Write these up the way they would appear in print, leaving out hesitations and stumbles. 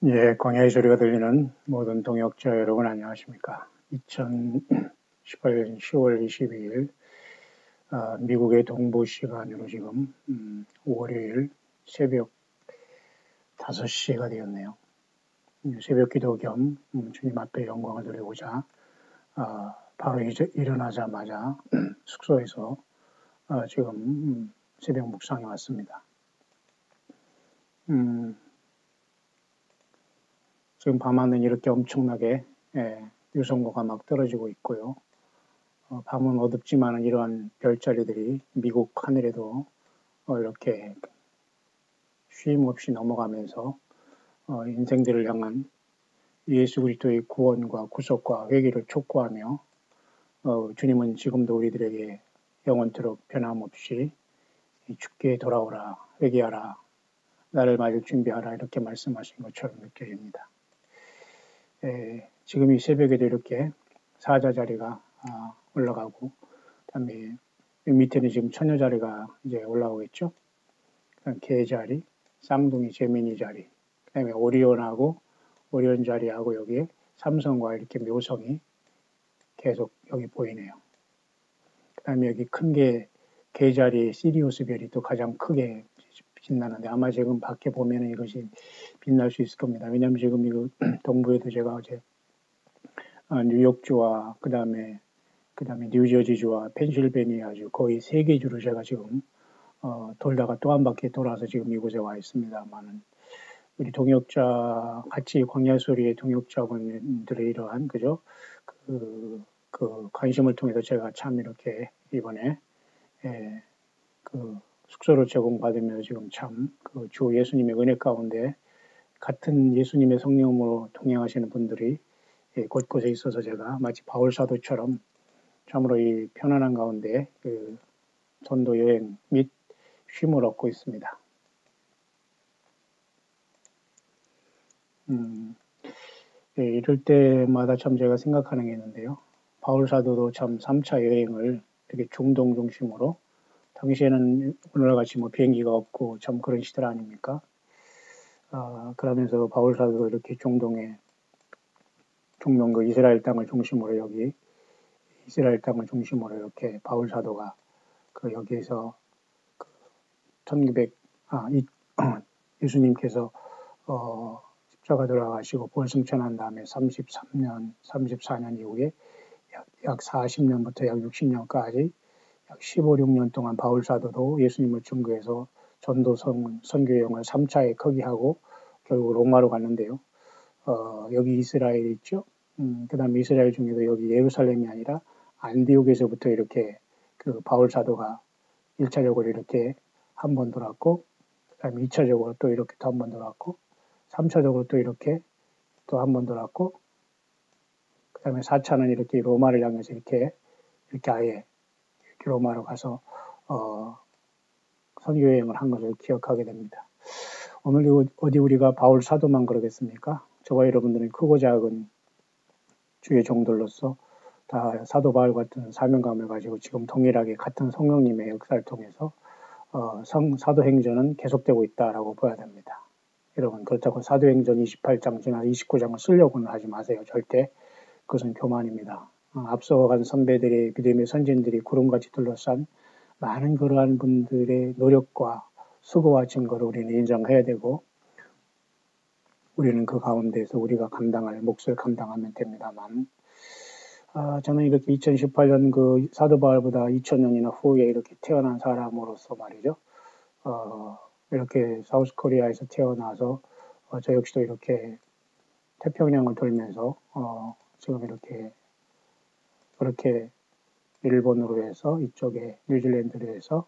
예, 광야의 소리가 들리는 모든 동역자 여러분 안녕하십니까? 2018년 10월 22일 미국의 동부 시간으로 지금 월요일 새벽 5시가 되었네요. 새벽 기도 겸 주님 앞에 영광을 드리고자 바로 일어나자마자 숙소에서 지금 새벽 묵상에 왔습니다. 지금 밤하늘 이렇게 엄청나게 유성고가 막 떨어지고 있고요. 밤은 어둡지만 이러한 별자리들이 미국 하늘에도 이렇게 쉼 없이 넘어가면서 인생들을 향한 예수 그리스도의 구원과 구속과 회개를 촉구하며 주님은 지금도 우리들에게 영원토록 변함없이 주께 돌아오라, 회개하라, 나를 맞을 준비하라 이렇게 말씀하신 것처럼 느껴집니다. 지금 이 새벽에도 이렇게 사자 자리가 올라가고, 그다음에 밑에는 지금 처녀 자리가 이제 올라오겠죠. 개 자리, 쌍둥이 제미니 자리, 그다음에 오리온 자리하고 여기에 삼성과 이렇게 묘성이 계속 여기 보이네요. 그다음에 여기 큰 개 자리에 시리우스 별이 또 가장 크게 빛나는데 아마 지금 밖에 보면은 이것이 빛날 수 있을 겁니다. 왜냐하면 지금 이거 동부에도 제가 어제 뉴욕주와 그다음에 뉴저지주와 펜실베니아주 거의 3개 주로 제가 지금 돌다가 또 한 바퀴 돌아서 지금 이곳에 와 있습니다만은 우리 동역자 같이 광야 소리의 동역자분들의 이러한 그죠 그 관심을 통해서 제가 참 이렇게 이번에 그 숙소를 제공받으면서 지금 참 그 주 예수님의 은혜 가운데 같은 예수님의 성령으로 동행하시는 분들이 곳곳에 있어서 제가 마치 바울 사도처럼 참으로 이 편안한 가운데 그 전도 여행 및 쉼을 얻고 있습니다. 이럴 때마다 참 제가 생각하는 게 있는데요. 바울 사도도 참 3차 여행을 이렇게 중동 중심으로 당시에는 오늘같이 뭐 비행기가 없고 참 그런 시대 아닙니까? 그러면서 바울 사도도 이렇게 중동 그 이스라엘 땅을 중심으로 여기 이스라엘 땅을 중심으로 이렇게 바울 사도가 그 여기에서 그 1900 예수님께서 십자가 돌아가시고 부활승천한 다음에 34년 이후에 약 40년부터 약 60년까지 약 15, 16년 동안 바울 사도도 예수님을 증거해서 전도 선교 여행을 3차에 크게 하고 결국 로마로 갔는데요. 여기 이스라엘 있죠. 그 다음에 이스라엘 중에도 여기 예루살렘이 아니라 안디옥에서부터 이렇게 그 바울 사도가 1차적으로 이렇게 한 번 돌았고, 그 다음에 2차적으로 또 이렇게 또 한 번 돌았고, 3차적으로 또 이렇게 또 한 번 돌았고, 그 다음에 4차는 이렇게 로마를 향해서 이렇게 아예 이렇게 로마로 가서 선교 여행을 한 것을 기억하게 됩니다. 오늘 어디 우리가 바울 사도만 그러겠습니까? 저와 여러분들은 크고 작은 주의 종들로서 다 사도 바울 같은 사명감을 가지고 지금 동일하게 같은 성령님의 역사를 통해서 사도행전은 계속되고 있다라고 봐야 됩니다. 여러분 그렇다고 사도행전 28장 지나 29장을 쓰려고는 하지 마세요. 절대 그것은 교만입니다. 앞서간 선배들의 믿음의 선진들이 구름같이 둘러싼 많은 그러한 분들의 노력과 수고와 증거를 우리는 인정해야 되고 우리는 그 가운데서 우리가 감당할 몫을 감당하면 됩니다만 저는 이렇게 2018년 그 사도 바울보다 2000년이나 후에 이렇게 태어난 사람으로서 말이죠. 이렇게 사우스 코리아에서 태어나서 저 역시도 이렇게 태평양을 돌면서 지금 이렇게 그렇게 일본으로 해서 이쪽에 뉴질랜드로 해서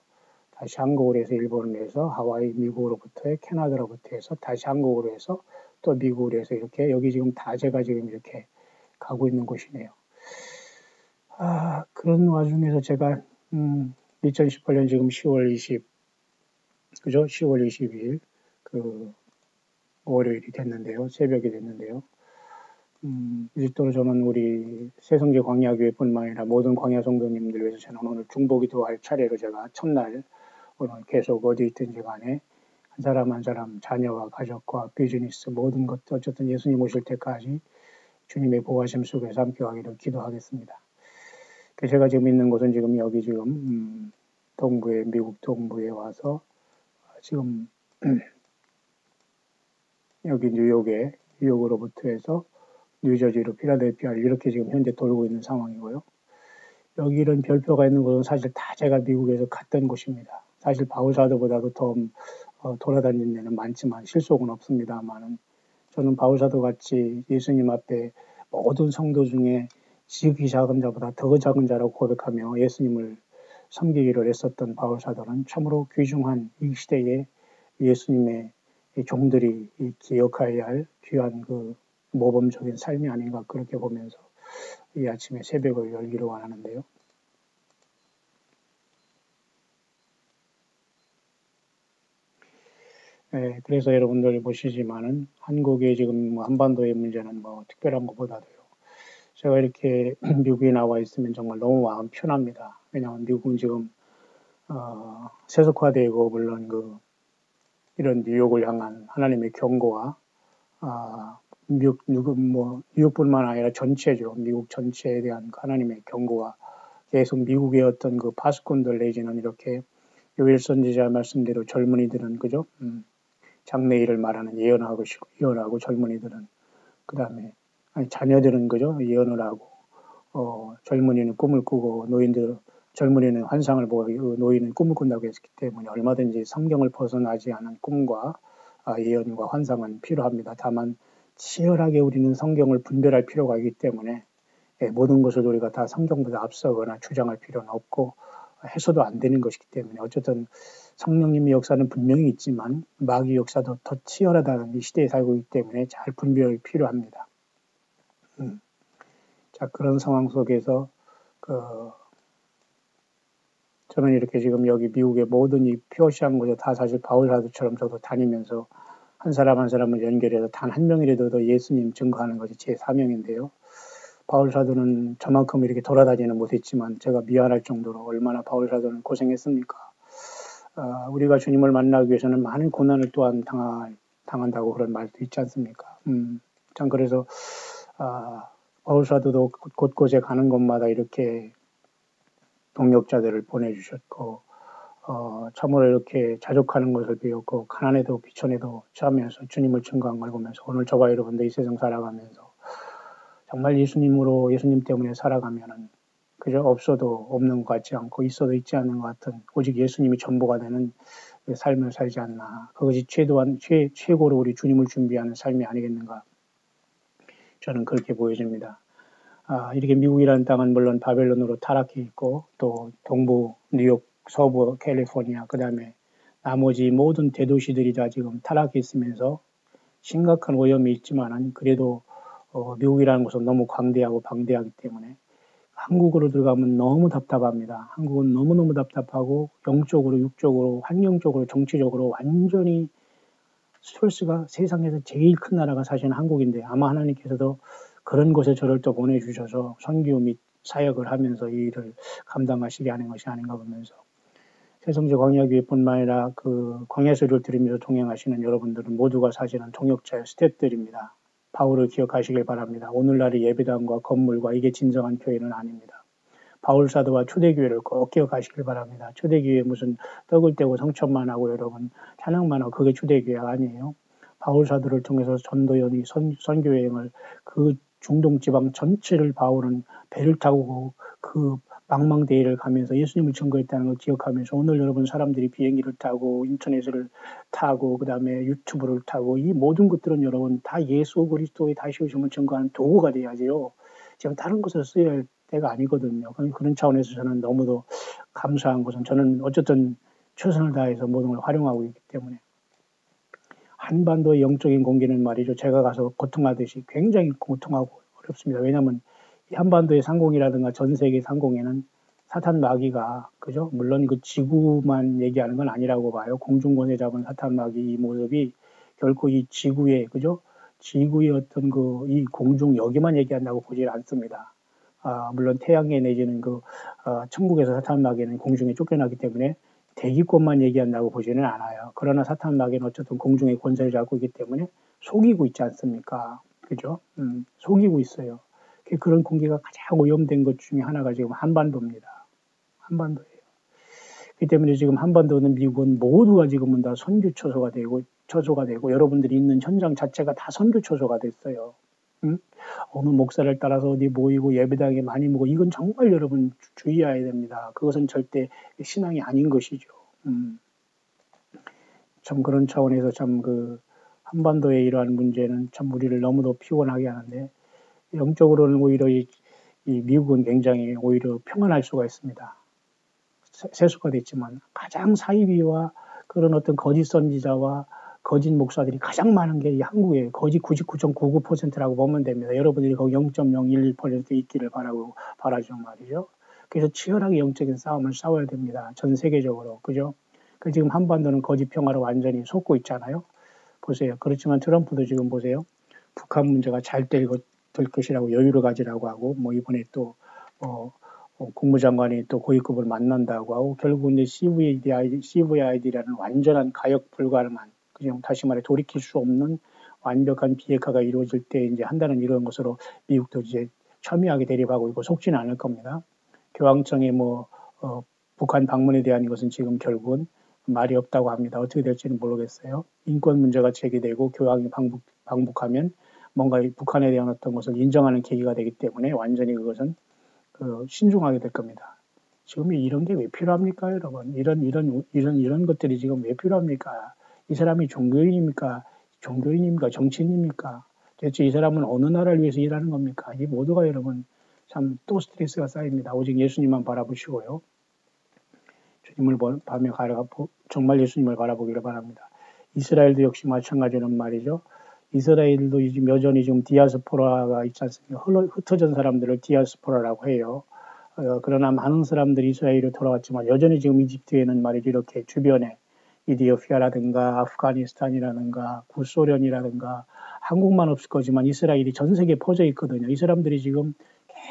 다시 한국으로 해서 일본으로 해서 하와이 미국으로부터 캐나다로부터 해서 다시 한국으로 해서 또 미국으로 해서 이렇게 여기 지금 다 제가 지금 이렇게 가고 있는 곳이네요. 그런 와중에서 제가 2018년 지금 10월 22일 그 월요일이 됐는데요. 새벽이 됐는데요. 일도로 저는 우리 새성제 광야교회뿐만 아니라 모든 광야 성도님들 위해서 저는 오늘 중보기도 할 차례로 제가 첫날 오늘 계속 어디 있든지 간에 사람 한 사람 자녀와 가족과 비즈니스 모든 것 어쨌든 예수님 오실 때까지 주님의 보호하심 속에서 함께 가기를 기도하겠습니다. 제가 지금 있는 곳은 지금 여기 지금 동부에 미국 동부에 와서 지금 여기 뉴욕으로부터 해서 뉴저지로 필라델피아를 이렇게 지금 현재 돌고 있는 상황이고요. 여기 이런 별표가 있는 곳은 사실 다 제가 미국에서 갔던 곳입니다. 사실 바울 사도보다도 더 돌아다닌 데는 많지만 실속은 없습니다만은 저는 바울 사도 같이 예수님 앞에 모든 성도 중에 지극히 작은 자보다 더 작은 자라고 고백하며 예수님을 섬기기를 했었던 바울 사도는 참으로 귀중한 이 시대에 예수님의 종들이 기억해야 할 귀한 그 모범적인 삶이 아닌가 그렇게 보면서 이 아침에 새벽을 열기로 원하는데요. 네, 그래서 여러분들 보시지만은 한국의 지금 한반도의 문제는 뭐 특별한 것보다도요. 제가 이렇게 미국에 나와 있으면 정말 너무 마음 편합니다. 왜냐하면 미국은 지금 세속화되고 물론 이런 뉴욕을 향한 하나님의 경고와 뉴욕뿐만 아니라 전체죠. 미국 전체에 대한 하나님의 경고와 계속 미국의 어떤 그 파수꾼들 내지는 이렇게 요엘 선지자 말씀대로 젊은이들은 그죠? 장래일을 말하는 예언하고 젊은이들은 그다음에 자녀들은 그죠? 예언을 하고 젊은이는 꿈을 꾸고 젊은이는 환상을 보고 노인은 꿈을 꾼다고 했기 때문에 얼마든지 성경을 벗어나지 않은 꿈과 예언과 환상은 필요합니다. 다만 치열하게 우리는 성경을 분별할 필요가 있기 때문에 모든 것을 우리가 다 성경보다 앞서거나 주장할 필요는 없고 해서도 안 되는 것이기 때문에 어쨌든 성령님의 역사는 분명히 있지만 마귀 역사도 더 치열하다는 이 시대에 살고 있기 때문에 잘 분별이 필요합니다. 자, 그런 상황 속에서 저는 이렇게 지금 여기 미국의 모든 이 표시한 곳에 다 사실 바울 사도처럼 저도 다니면서 한 사람 한 사람을 연결해서 단 한 명이라도 더 예수님 증거하는 것이 제 사명인데요. 바울 사도는 저만큼 이렇게 돌아다니는 못했지만 제가 미안할 정도로 얼마나 바울 사도는 고생했습니까? 우리가 주님을 만나기 위해서는 많은 고난을 또한 당한다고 그런 말도 있지 않습니까? 참 그래서 바울 사도도 곳곳에 가는 곳마다 이렇게 동역자들을 보내주셨고 참으로 이렇게 자족하는 것을 배웠고 가난에도 비천에도 처하면서 주님을 증거한 걸 보면서 오늘 저와 여러분들 이 세상 살아가면서 정말 예수님 때문에 살아가면은 그저 없어도 없는 것 같지 않고 있어도 있지 않는 것 같은 오직 예수님이 전부가 되는 삶을 살지 않나. 그것이 최고로 우리 주님을 준비하는 삶이 아니겠는가. 저는 그렇게 보여집니다. 이렇게 미국이라는 땅은 물론 바벨론으로 타락해 있고 또 동부 뉴욕, 서부 캘리포니아, 그 다음에 나머지 모든 대도시들이 다 지금 타락해 있으면서 심각한 오염이 있지만은 그래도 미국이라는 곳은 너무 광대하고 방대하기 때문에 한국으로 들어가면 너무 답답합니다. 한국은 너무너무 답답하고 영적으로, 육적으로, 환경적으로, 정치적으로 완전히 스트레스가 세상에서 제일 큰 나라가 사실은 한국인데 아마 하나님께서도 그런 곳에 저를 또 보내주셔서 선교 및 사역을 하면서 이 일을 감당하시게 하는 것이 아닌가 보면서 새성제 광야교회뿐만 아니라 그 광야설교를 들으면서 동행하시는 여러분들은 모두가 사실은 동역자의 스태프들입니다. 바울을 기억하시길 바랍니다. 오늘날의 예배당과 건물과 이게 진정한 교회는 아닙니다. 바울 사도와 초대교회를 꼭 기억하시길 바랍니다. 초대교회 무슨 떡을 떼고 성천만 하고 여러분 찬양만 하고 그게 초대교회가 아니에요. 바울 사도를 통해서 전도연이 선교여행을 그 중동 지방 전체를 바울은 배를 타고 그 망망대해를 가면서 예수님을 증거했다는 걸 기억하면서 오늘 여러분 사람들이 비행기를 타고 인터넷을 타고 그 다음에 유튜브를 타고 이 모든 것들은 여러분 다 예수 그리스도의 다시 오심을 증거하는 도구가 돼야지요. 지금 다른 것을 써야 할 때가 아니거든요. 그런 차원에서 저는 너무도 감사한 것은 저는 어쨌든 최선을 다해서 모든 걸 활용하고 있기 때문에 한반도의 영적인 공기는 말이죠. 제가 가서 고통하듯이 굉장히 고통하고 어렵습니다. 왜냐하면 한반도의 상공이라든가 전 세계 상공에는 사탄 마귀가 그죠? 물론 그 지구만 얘기하는 건 아니라고 봐요. 공중권에 잡은 사탄 마귀 이 모습이 결코 이 지구의 그죠? 지구의 어떤 이 공중 여기만 얘기한다고 보질 않습니다. 물론 태양계 내지는 천국에서 사탄 마귀는 공중에 쫓겨나기 때문에 대기권만 얘기한다고 보지는 않아요. 그러나 사탄 마귀는 어쨌든 공중의 권세를 잡고 있기 때문에 속이고 있지 않습니까? 그죠? 속이고 있어요. 그런 공기가 가장 오염된 것 중에 하나가 지금 한반도입니다. 한반도예요. 그렇기 때문에 지금 한반도는 미국은 모두가 지금은 다 선교 처소가 되고 여러분들이 있는 현장 자체가 다 선교 처소가 됐어요. 어느 목사를 따라서 어디 모이고 예배당에 많이 모이고 이건 정말 여러분 주의해야 됩니다. 그것은 절대 신앙이 아닌 것이죠. 참 그런 차원에서 참 그 한반도의 이러한 문제는 참 우리를 너무도 피곤하게 하는데 영적으로는 오히려 이 미국은 굉장히 오히려 평안할 수가 있습니다. 세수가 됐지만 가장 사이비와 그런 어떤 거짓 선지자와 거짓 목사들이 가장 많은 게 이 한국에 거짓 99.99%라고 보면 됩니다. 여러분들이 거기 0.011% 있기를 바라죠 말이죠. 그래서 치열하게 영적인 싸움을 싸워야 됩니다. 전 세계적으로. 그죠? 지금 한반도는 거짓 평화로 완전히 속고 있잖아요. 보세요. 그렇지만 트럼프도 지금 보세요. 북한 문제가 잘 될 것이라고 여유를 가지라고 하고, 뭐 이번에 또, 국무장관이 또 고위급을 만난다고 하고, 결국 이제 CVID라는 완전한 가역 불가능한, 그냥 다시 말해 돌이킬 수 없는 완벽한 비핵화가 이루어질 때 이제 한다는 이런 것으로 미국도 이제 첨예하게 대립하고 있고 속지는 않을 겁니다. 교황청의 북한 방문에 대한 것은 지금 결국은 말이 없다고 합니다. 어떻게 될지는 모르겠어요. 인권 문제가 제기되고 교황이 방북하면 뭔가 북한에 대한 어떤 것을 인정하는 계기가 되기 때문에 완전히 그것은 신중하게 될 겁니다. 지금 이런 게 왜 필요합니까, 여러분? 이런 것들이 지금 왜 필요합니까? 이 사람이 종교인입니까? 정치인입니까? 대체 이 사람은 어느 나라를 위해서 일하는 겁니까? 이 모두가 여러분 참 또 스트레스가 쌓입니다. 오직 예수님만 바라보시고요. 주님을 정말 예수님을 바라보기를 바랍니다. 이스라엘도 역시 마찬가지는 말이죠. 이스라엘도 지금 여전히 지금 디아스포라가 있지 않습니까? 흩어진 사람들을 디아스포라라고 해요. 그러나 많은 사람들이 이스라엘로 돌아왔지만 여전히 지금 이집트에는 말이죠. 이렇게 주변에 이디오피아라든가 아프가니스탄이라든가 구소련이라든가 한국만 없을 거지만 이스라엘이 전 세계에 퍼져 있거든요. 이 사람들이 지금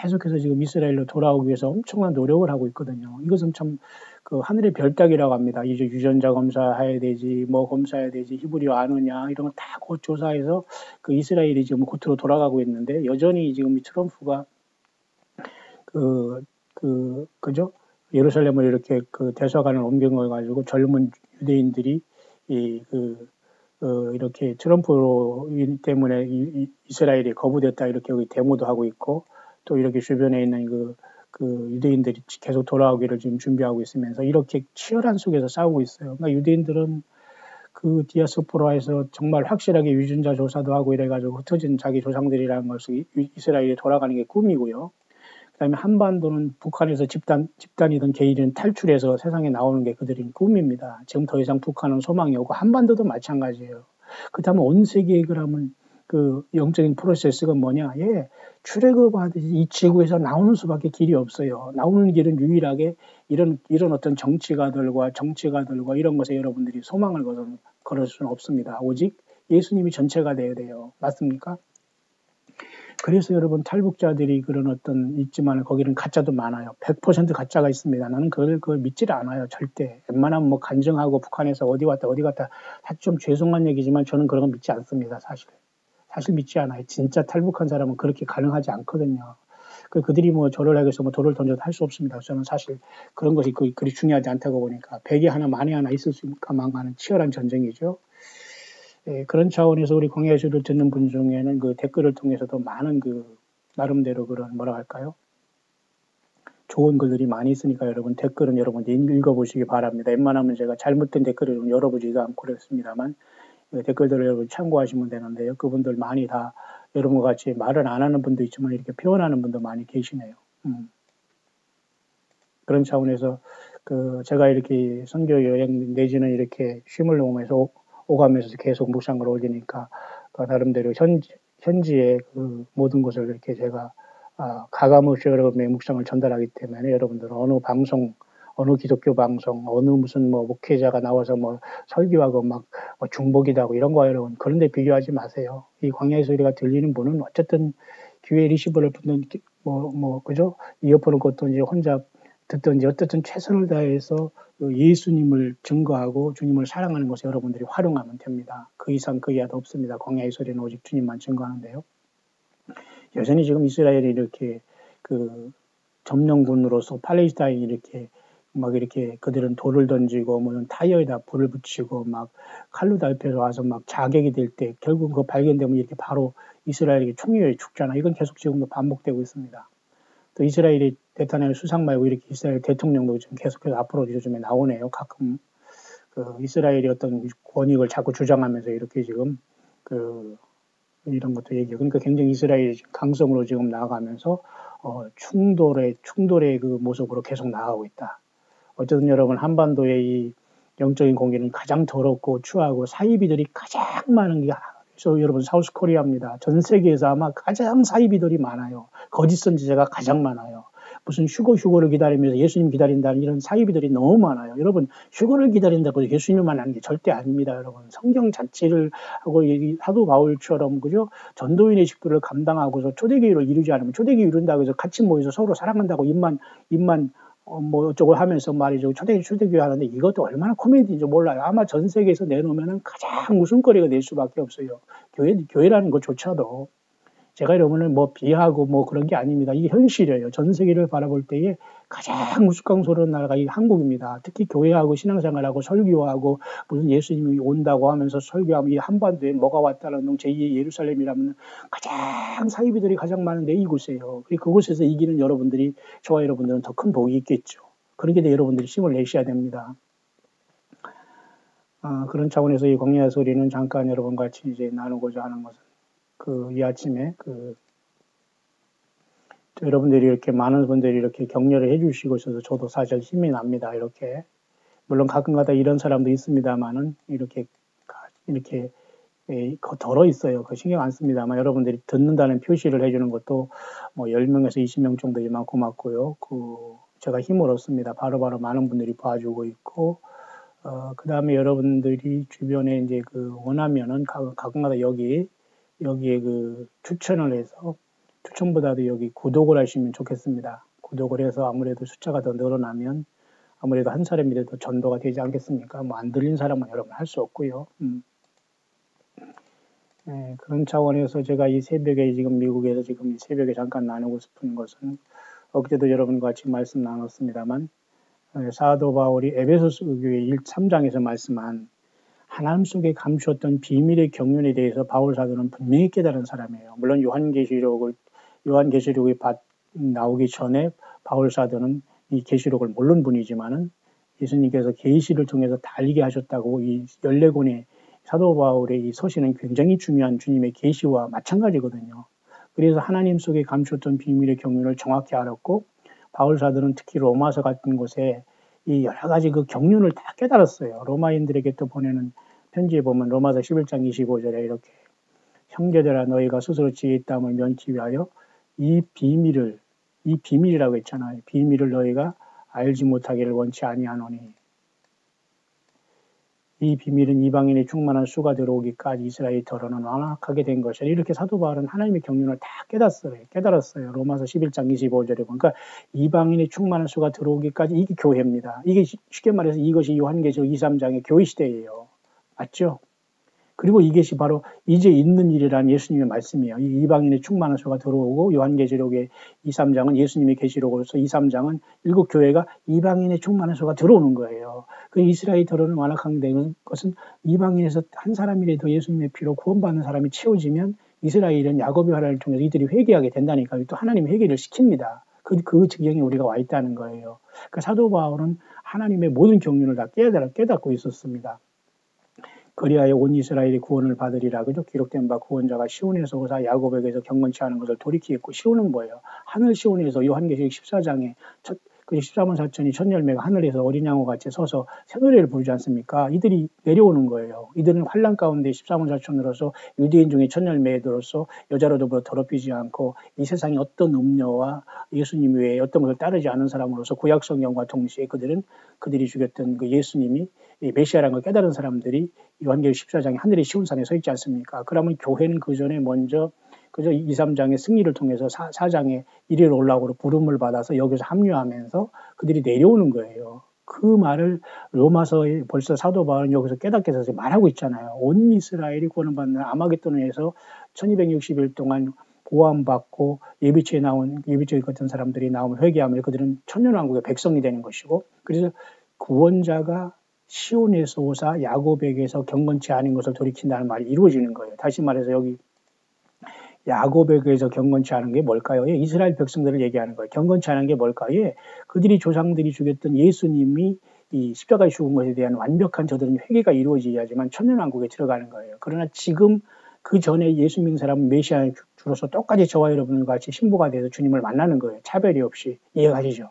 계속해서 지금 이스라엘로 돌아오기 위해서 엄청난 노력을 하고 있거든요. 이것은 참 그 하늘의 별따기라고 합니다. 이제 유전자 검사해야 되지, 뭐 검사해야 되지, 히브리어 아느냐 이런 거 다 조사해서 그 이스라엘이 지금 겉으로 돌아가고 있는데 여전히 지금 이 트럼프가 그죠? 예루살렘을 이렇게 그 대사관을 옮겨 가지고 젊은 유대인들이 이렇게 트럼프 때문에 이스라엘이 거부됐다 이렇게 데모도 하고 있고 또 이렇게 주변에 있는 그 유대인들이 계속 돌아오기를 지금 준비하고 있으면서 이렇게 치열한 속에서 싸우고 있어요. 그러니까 유대인들은 그 디아스포라에서 정말 확실하게 유전자 조사도 하고 이래가지고 흩어진 자기 조상들이라는 것이 이스라엘에 돌아가는 게 꿈이고요. 그다음에 한반도는 북한에서 집단이든 개인이든 탈출해서 세상에 나오는 게 그들의 꿈입니다. 지금 더 이상 북한은 소망이 없고 한반도도 마찬가지예요. 그렇다면 온 세계에 그러면 그 영적인 프로세스가 뭐냐? 출애굽하듯이 이 지구에서 나오는 수밖에 길이 없어요. 나오는 길은 유일하게 이런 어떤 정치가들과 이런 것에 여러분들이 소망을 걸을 수는 없습니다. 오직 예수님이 전체가 되어야 돼요. 맞습니까? 그래서 여러분 탈북자들이 그런 어떤 있지만 거기는 가짜도 많아요. 100% 가짜가 있습니다. 나는 그걸 믿지를 않아요. 절대. 웬만하면 뭐 간증하고 북한에서 어디 갔다 사실 좀 죄송한 얘기지만 저는 그런 거 믿지 않습니다. 사실 믿지 않아요. 진짜 탈북한 사람은 그렇게 가능하지 않거든요. 그들이 뭐 저를 하겠어 뭐 돌을 던져도 할 수 없습니다. 저는 사실 그런 것이 그리 중요하지 않다고 보니까 100이 하나 만에 하나 있을 수 있을까만 하는 치열한 전쟁이죠. 그런 차원에서 우리 광야주를 듣는 분 중에는 그 댓글을 통해서도 많은 나름대로 그런 뭐라 할까요? 좋은 글들이 많이 있으니까 여러분 댓글은 여러분 읽어보시기 바랍니다. 웬만하면 제가 잘못된 댓글을 좀 열어보지도 않고 그랬습니다만 댓글들을 여러분 참고하시면 되는데요. 그분들 많이 다 여러분과 같이 말을 안 하는 분도 있지만 이렇게 표현하는 분도 많이 계시네요. 그런 차원에서 제가 이렇게 선교 여행 내지는 이렇게 쉼을 놓으면서 오가면서 계속 묵상을 올리니까 나름대로 현지의 그 모든 것을 이렇게 제가 가감없이 여러분의 묵상을 전달하기 때문에 여러분들은 어느 기독교 방송, 어느 무슨 뭐 목회자가 나와서 뭐 설교하고 막 중복이다고 이런 거 여러분 그런데 비교하지 마세요. 이 광야의 소리가 들리는 분은 어쨌든 귀에 리시버를 붙는 그죠? 이어폰을 꽂든지 혼자 듣든지 어쨌든 최선을 다해서 그 예수님을 증거하고 주님을 사랑하는 것에 여러분들이 활용하면 됩니다. 그 이상 그 이하도 없습니다. 광야의 소리는 오직 주님만 증거하는데요. 여전히 지금 이스라엘이 이렇게 그 점령군으로서 팔레스타인이 이렇게 막 이렇게 그들은 돌을 던지고 뭐 타이어에다 불을 붙이고 막 칼로 달펴서 와서 막 자객이 될 때 결국 그 발견되면 이렇게 바로 이스라엘에게 총위에 죽잖아. 이건 계속 지금도 반복되고 있습니다. 또 이스라엘이 네타냐후 수상 말고 이렇게 이스라엘 대통령도 지금 계속해서 앞으로 요즘에 나오네요. 가끔 그 이스라엘이 어떤 권익을 자꾸 주장하면서 이렇게 지금 그 이런 것도 얘기해요. 그러니까 굉장히 이스라엘이 강성으로 지금 나아가면서 충돌의 그 모습으로 계속 나아가고 있다. 어쨌든 여러분 한반도의 이 영적인 공기는 가장 더럽고 추하고 사이비들이 가장 많은 게 여러분 사우스 코리아입니다. 전 세계에서 아마 가장 사이비들이 많아요. 거짓 선지자가 가장 많아요. 무슨 휴거를 기다리면서 예수님 기다린다는 이런 사이비들이 너무 많아요. 여러분 휴거를 기다린다고 예수님을 만나는 게 절대 아닙니다. 여러분 성경 자체를 하고 사도 바울처럼 그죠? 전도인의 직분을 감당하고서 초대교회를 이루지 않으면 초대교회 이룬다고 해서 같이 모여서 서로 사랑한다고 입만 뭐 어쩌고 하면서 말이죠. 초대교회 하는데 이것도 얼마나 코미디인지 몰라요. 아마 전 세계에서 내놓으면 가장 웃음거리가 될 수밖에 없어요. 교회라는 것조차도. 제가 여러분을 뭐 비하고 뭐 그런 게 아닙니다. 이게 현실이에요. 전 세계를 바라볼 때에 가장 우스꽝스러운 나라가 이 한국입니다. 특히 교회하고 신앙생활하고 설교하고 무슨 예수님이 온다고 하면서 설교하면 이 한반도에 뭐가 왔다는 놈 제2의 예루살렘이라면 가장 사이비들이 가장 많은데 이곳이에요. 그곳에서 이기는 여러분들이 저와 여러분들은 더 큰 복이 있겠죠. 그렇게 돼 여러분들이 힘을 내셔야 됩니다. 그런 차원에서 이 광야의 소리는 잠깐 여러분과 같이 이제 나누고자 하는 것은 이 아침에 여러분들이 이렇게 많은 분들이 이렇게 격려를 해주시고 있어서 저도 사실 힘이 납니다. 이렇게 물론 가끔가다 이런 사람도 있습니다만은 이렇게 덜어 있어요. 그 신경 안 씁니다만 여러분들이 듣는다는 표시를 해주는 것도 뭐 10명에서 20명 정도이면 고맙고요. 제가 힘을 얻습니다. 바로바로 많은 분들이 봐주고 있고 그 다음에 여러분들이 주변에 이제 원하면은 가끔가다 여기에 추천을 해서 추천보다도 여기 구독을 하시면 좋겠습니다. 구독을 해서 아무래도 숫자가 더 늘어나면 아무래도 한 사람이라도 전도가 되지 않겠습니까? 뭐 안 들린 사람은 여러분 할 수 없고요. 네, 그런 차원에서 제가 이 새벽에 지금 미국에서 지금 이 새벽에 잠깐 나누고 싶은 것은 어제도 여러분과 같이 말씀 나눴습니다만 사도 바울이 에베소서 교회 3장에서 말씀한 하나님 속에 감추었던 비밀의 경륜에 대해서 바울 사도는 분명히 깨달은 사람이에요. 물론 요한계시록이 나오기 전에 바울 사도는 이 계시록을 모르는 분이지만은 예수님께서 계시를 통해서 다 알게 하셨다고 이 14권의 사도 바울의 이 서신은 굉장히 중요한 주님의 계시와 마찬가지거든요. 그래서 하나님 속에 감추었던 비밀의 경륜을 정확히 알았고 바울 사도는 특히 로마서 같은 곳에 이 여러 가지 그 경륜을 다 깨달았어요. 로마인들에게 또 보내는 편지에 보면 로마서 11장 25절에 이렇게 형제들아 너희가 스스로 지혜의 땀을 면치 위하여 이 비밀이라고 했잖아요. 비밀을 너희가 알지 못하기를 원치 아니하노니 이 비밀은 이방인의 충만한 수가 들어오기까지 이스라엘이 더러는 완악하게 된 것이라. 이렇게 사도 바울은 하나님의 경륜을 다 깨달았어요. 로마서 11장 25절에 보니까 이방인의 충만한 수가 들어오기까지 이게 교회입니다. 이게 쉽게 말해서 이것이 요한계시록 2, 3장의 교회 시대예요. 맞죠? 그리고 이것이 바로 이제 있는 일이라는 예수님의 말씀이에요. 이 이방인의 충만한 수가 들어오고 요한계시록의 2, 3장은 예수님의 계시록으로서 2, 3장은 일곱 교회가 이방인의 충만한 수가 들어오는 거예요. 그 이스라엘 더러는 완악하게 되는 것은 이방인에서 한 사람이라도 예수님의 피로 구원받는 사람이 채워지면 이스라엘은 야곱의 활약을 통해서 이들이 회개하게 된다니까요. 또 하나님이 회개를 시킵니다. 그 지경에 우리가 와 있다는 거예요. 그 사도 바울은 하나님의 모든 경륜을 다 깨닫고 있었습니다. 그리하여 온 이스라엘이 구원을 받으리라. 그죠? 기록된 바 구원자가 시온에서 오사 야곱에게서 경건치 않은 것을 돌이키겠고 시온은 뭐예요? 하늘 시온에서 요한계시록 14장에 14만 4천이 첫 열매가 하늘에서 어린 양과 같이 서서 새노래를 부르지 않습니까? 이들이 내려오는 거예요. 이들은 환란 가운데 14만 4천으로서 유대인 중에 첫 열매들로서 여자로 더불어 더럽히지 않고 이 세상의 어떤 음료와 예수님 외에 어떤 것을 따르지 않은 사람으로서 구약 성경과 동시에 그들이 죽였던 그 예수님이 메시아라는 걸 깨달은 사람들이 요한계시록 14장에 하늘의 시온산에 서 있지 않습니까? 그러면 교회는 그 전에 먼저 그저 2, 3장의 승리를 통해서 4장에 이리로 올라오고 부름을 받아서 여기서 합류하면서 그들이 내려오는 거예요. 그 말을 로마서에 벌써 사도 바울은 여기서 깨닫게 해서 말하고 있잖아요. 온 이스라엘이 구원받는 아마겟돈에서 1260일 동안 보호받고 예비처에 걷던 사람들이 나오면 회개하면 그들은 천년왕국의 백성이 되는 것이고, 그래서 구원자가 시온에서 오사 야곱에게서 경건치 않은 것을 돌이킨다는 말이 이루어지는 거예요. 다시 말해서 여기 야곱에게서 경건치 않은 게 뭘까요? 이스라엘 백성들을 얘기하는 거예요. 경건치 않은 게 뭘까요? 그들이 조상들이 죽였던 예수님이 이 십자가에 죽은 것에 대한 완벽한 저들은 회개가 이루어져야지만 천년왕국에 들어가는 거예요. 그러나 지금 그 전에 예수 믿는 사람은 메시아에 줄어서 똑같이 저와 여러분과 같이 신부가 돼서 주님을 만나는 거예요. 차별이 없이. 이해가시죠?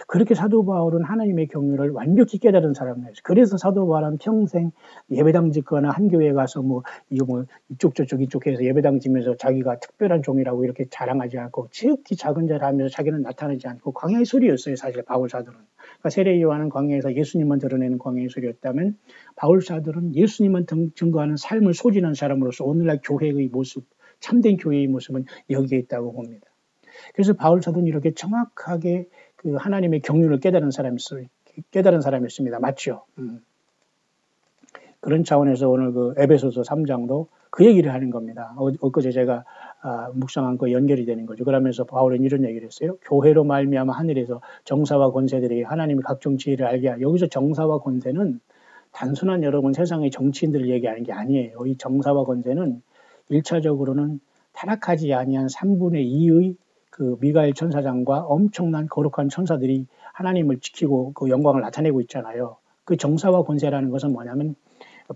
그렇게 사도 바울은 하나님의 경륜을 완벽히 깨달은 사람이에요. 그래서 사도 바울은 평생 예배당 짓거나 한 교회에 가서 이쪽 저쪽 이쪽 해서 예배당 지면서 자기가 특별한 종이라고 이렇게 자랑하지 않고 지극히 작은 자를 하면서 자기는 나타나지 않고 광야의 소리였어요. 사실 바울 사도는. 그러니까 세례 요한은 광야에서 예수님만 드러내는 광야의 소리였다면 바울 사도는 예수님만 증거하는 삶을 소진한 사람으로서 오늘날 교회의 모습, 참된 교회의 모습은 여기에 있다고 봅니다. 그래서 바울 사도는 이렇게 정확하게 그 하나님의 경륜을 깨달은 사람이었습니다. 맞죠? 그런 차원에서 오늘 그 에베소서 3장도 그 얘기를 하는 겁니다. 엊그제 제가 묵상한 거 연결이 되는 거죠. 그러면서 바울은 이런 얘기를 했어요. 교회로 말미암아 하늘에서 정사와 권세들에게 하나님의 각종 지혜를 알게 하여. 여기서 정사와 권세는 단순한 여러분 세상의 정치인들을 얘기하는 게 아니에요. 이 정사와 권세는 1차적으로는 타락하지 아니한 3분의 2의 그 미가엘 천사장과 엄청난 거룩한 천사들이 하나님을 지키고 그 영광을 나타내고 있잖아요. 그 정사와 권세라는 것은 뭐냐면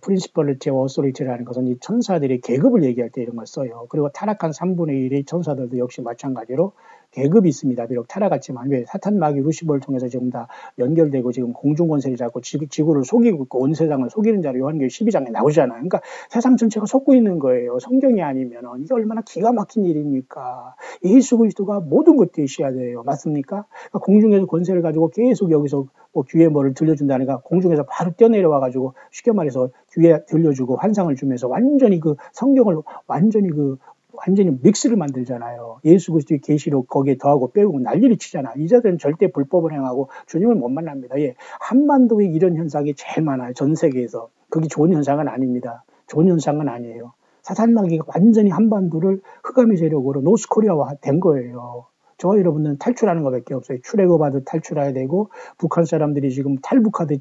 프린시퍼리티와 어소리티라는 것은 이 천사들의 계급을 얘기할 때 이런 걸 써요. 그리고 타락한 3분의 1의 천사들도 역시 마찬가지로 계급이 있습니다. 비록 타락했지만 왜 사탄 마귀 루시퍼를 통해서 지금 다 연결되고 지금 공중 권세를 잡고 지구를 속이고 있고 온 세상을 속이는 자로 요한계시록 12장에 나오잖아요. 그러니까 세상 전체가 속고 있는 거예요. 성경이 아니면 이게 얼마나 기가 막힌 일입니까? 예수 그리스도가 모든 것 되셔야 돼요. 맞습니까? 그러니까 공중에서 권세를 가지고 계속 여기서 귀에 뭐를 들려준다니까 공중에서 바로 뛰어내려와가지고 쉽게 말해서 귀에 들려주고 환상을 주면서 완전히 그 성경을 완전히 믹스를 만들잖아요. 예수 그리스도의 계시록 거기에 더하고 빼고 난리를 치잖아. 이 자들은 절대 불법을 행하고 주님을 못 만납니다. 한반도에 이런 현상이 제일 많아요. 전 세계에서. 그게 좋은 현상은 아닙니다. 좋은 현상은 아니에요. 사탄마귀가 완전히 한반도를 흑암의 세력으로 노스코리아화 된 거예요. 저와 여러분은 탈출하는 것밖에 없어요. 출애굽하듯 탈출해야 되고 북한 사람들이 지금 탈북하듯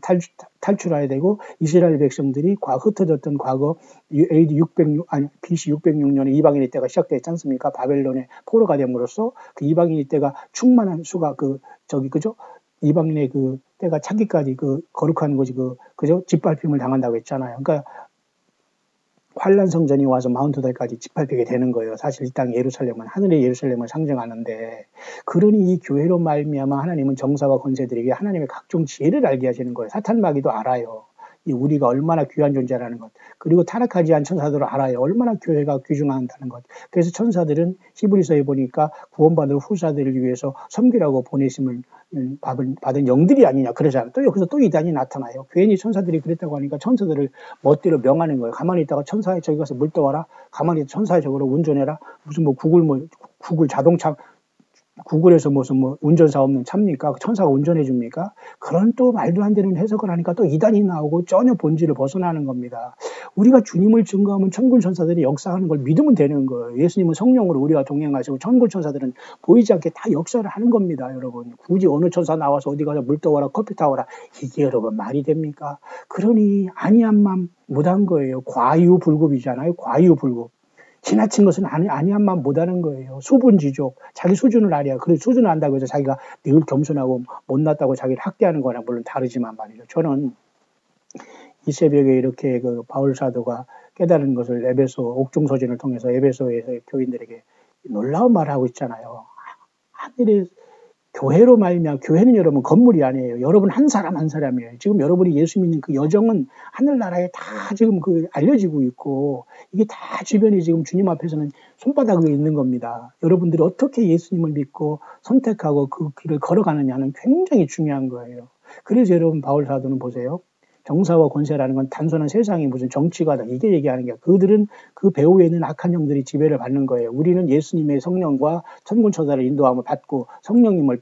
탈출해야 되고 이스라엘 백성들이 흩어졌던 과거 BC 606년에 이방인의 때가 시작됐지 않습니까? 바벨론의 포로가 됨으로써 그 이방인의 때가 충만한 수가 그죠? 이방인의 그 때가 차기까지 그 거룩한 것이 그죠? 짓밟힘을 당한다고 했잖아요. 그러니까 환란 성전이 와서 마운트달까지 짓밟히게 되는 거예요. 사실 이 땅 예루살렘은 하늘의 예루살렘을 상징하는데, 그러니 이 교회로 말미암아 하나님은 정사와 권세들에게 하나님의 각종 지혜를 알게 하시는 거예요. 사탄 마귀도 알아요. 우리가 얼마나 귀한 존재라는 것. 그리고 타락하지 않은 천사들을 알아요. 얼마나 교회가 귀중하다는 것. 그래서 천사들은 히브리서에 보니까 구원받을 후사들을 위해서 섬기라고 보내심을 받은 영들이 아니냐 그러잖아요. 또 여기서 또 이단이 나타나요. 괜히 천사들이 그랬다고 하니까 천사들을 멋대로 명하는 거예요. 가만히 있다가 천사에 저기 가서 물 떠와라. 가만히 천사에 저거로 운전해라. 무슨 구글 자동차 구글에서 무슨 운전사 없는 차입니까? 천사가 운전해 줍니까? 그런 또 말도 안 되는 해석을 하니까 또 이단이 나오고 전혀 본질을 벗어나는 겁니다. 우리가 주님을 증거하면 천군 천사들이 역사하는 걸 믿으면 되는 거예요. 예수님은 성령으로 우리가 동행하시고 천군 천사들은 보이지 않게 다 역사를 하는 겁니다, 여러분. 굳이 어느 천사 나와서 어디 가서 물 떠와라, 커피 타와라. 이게 여러분 말이 됩니까? 그러니 아니한만 못한 거예요. 과유불급이잖아요. 과유불급. 지나친 것은 아니한만 못하는 거예요. 수분지족, 자기 수준을 알아야. 그리고 수준을 안다고 해서 자기가 늘 겸손하고 못났다고 자기를 학대하는 거랑 물론 다르지만 말이죠. 저는 이 새벽에 이렇게 그 바울 사도가 깨달은 것을 에베소 옥중서신을 통해서 에베소에서 교인들에게 놀라운 말을 하고 있잖아요. 하늘의 교회로 말미암아, 교회는 여러분 건물이 아니에요. 여러분 한 사람 한 사람이에요. 지금 여러분이 예수 믿는 그 여정은 하늘나라에 다 지금 알려지고 있고, 이게 다 주변에 지금 주님 앞에서는 손바닥 위에 있는 겁니다. 여러분들이 어떻게 예수님을 믿고 선택하고 그 길을 걸어가느냐는 굉장히 중요한 거예요. 그래서 여러분 바울 사도는 보세요. 정사와 권세라는 건 단순한 세상이 무슨 정치가다 이게 얘기하는 게, 그들은 그 배후에 있는 악한 영들이 지배를 받는 거예요. 우리는 예수님의 성령과 천군천사를 인도함을 받고 성령님을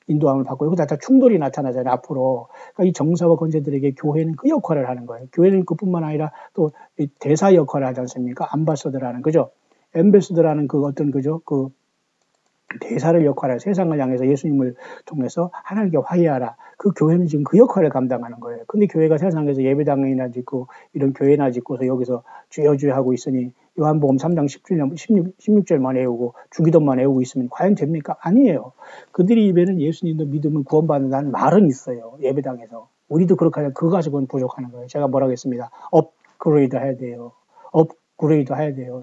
인도함을 받고 여기다 다 충돌이 나타나잖아요. 앞으로. 그러니까 이 정사와 권세들에게 교회는 그 역할을 하는 거예요. 교회는 그뿐만 아니라 또 대사 역할을 하지 않습니까? 암바서더라는 그죠? 엠베서더라는 그 어떤 그죠? 그 대사를 역할을 세상을 향해서 예수님을 통해서 하나님께 화해하라. 그 교회는 지금 그 역할을 감당하는 거예요. 근데 교회가 세상에서 예배당이나 짓고 이런 교회나 짓고서 여기서 주여 주여 하고 있으니 요한복음 3장 16절만 외우고 주기도만 외우고 있으면 과연 됩니까? 아니에요. 그들이 입에는 예수님도 믿으면 구원받는다는 말은 있어요. 예배당에서. 우리도 그렇게 하면 그거 가지고는 부족하는 거예요. 제가 뭐라고 했습니다. 업그레이드 해야 돼요. 업그레이드 해야 돼요.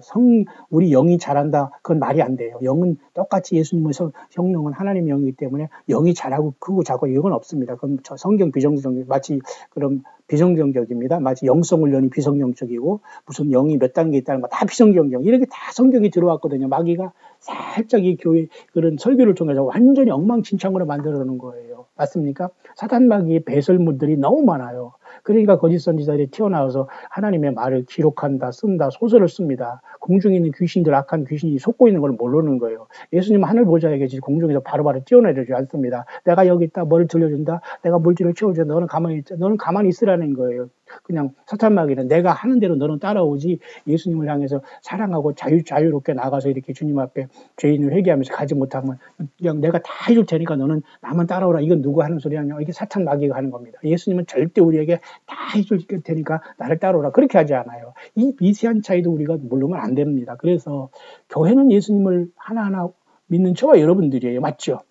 우리 영이 잘한다. 그건 말이 안 돼요. 영은 똑같이 예수님의 성령은 하나님의 영이기 때문에 영이 잘하고 크고 작고 이건 없습니다. 그럼 성경 비정적 마치 그럼 비성경적입니다. 마치 영성 훈련이 비성경적이고 무슨 영이 몇 단계 있다는 거 다 비성경적. 이렇게 다 성경이 들어왔거든요. 마귀가 살짝 이 교회 그런 설교를 통해서 완전히 엉망진창으로 만들어 놓은 거예요. 맞습니까? 사단 마귀의 배설물들이 너무 많아요. 그러니까 거짓 선지자들이 튀어나와서 하나님의 말을 기록한다, 쓴다, 소설을 씁니다. 공중에 있는 귀신들, 악한 귀신이 속고 있는 걸 모르는 거예요. 예수님은 하늘 보좌에 계시지 공중에서 바로바로 뛰어내리지 않습니다. 내가 여기 있다, 뭐를 들려준다, 내가 물질을 채워준다, 너는 가만히 있으라는 거예요. 그냥 사탄 마귀는 내가 하는 대로 너는 따라오지 예수님을 향해서 사랑하고 자유롭게 나가서 이렇게 주님 앞에 죄인을 회개하면서 가지 못하면 그냥 내가 다 해줄 테니까 너는 나만 따라오라. 이건 누구 하는 소리 아니야? 이게 사탄 마귀가 하는 겁니다. 예수님은 절대 우리에게 다 해줄 테니까 나를 따라오라. 그렇게 하지 않아요. 이 미세한 차이도 우리가 모르면 안 됩니다. 그래서 교회는 예수님을 하나하나 믿는 저와 여러분들이에요. 맞죠?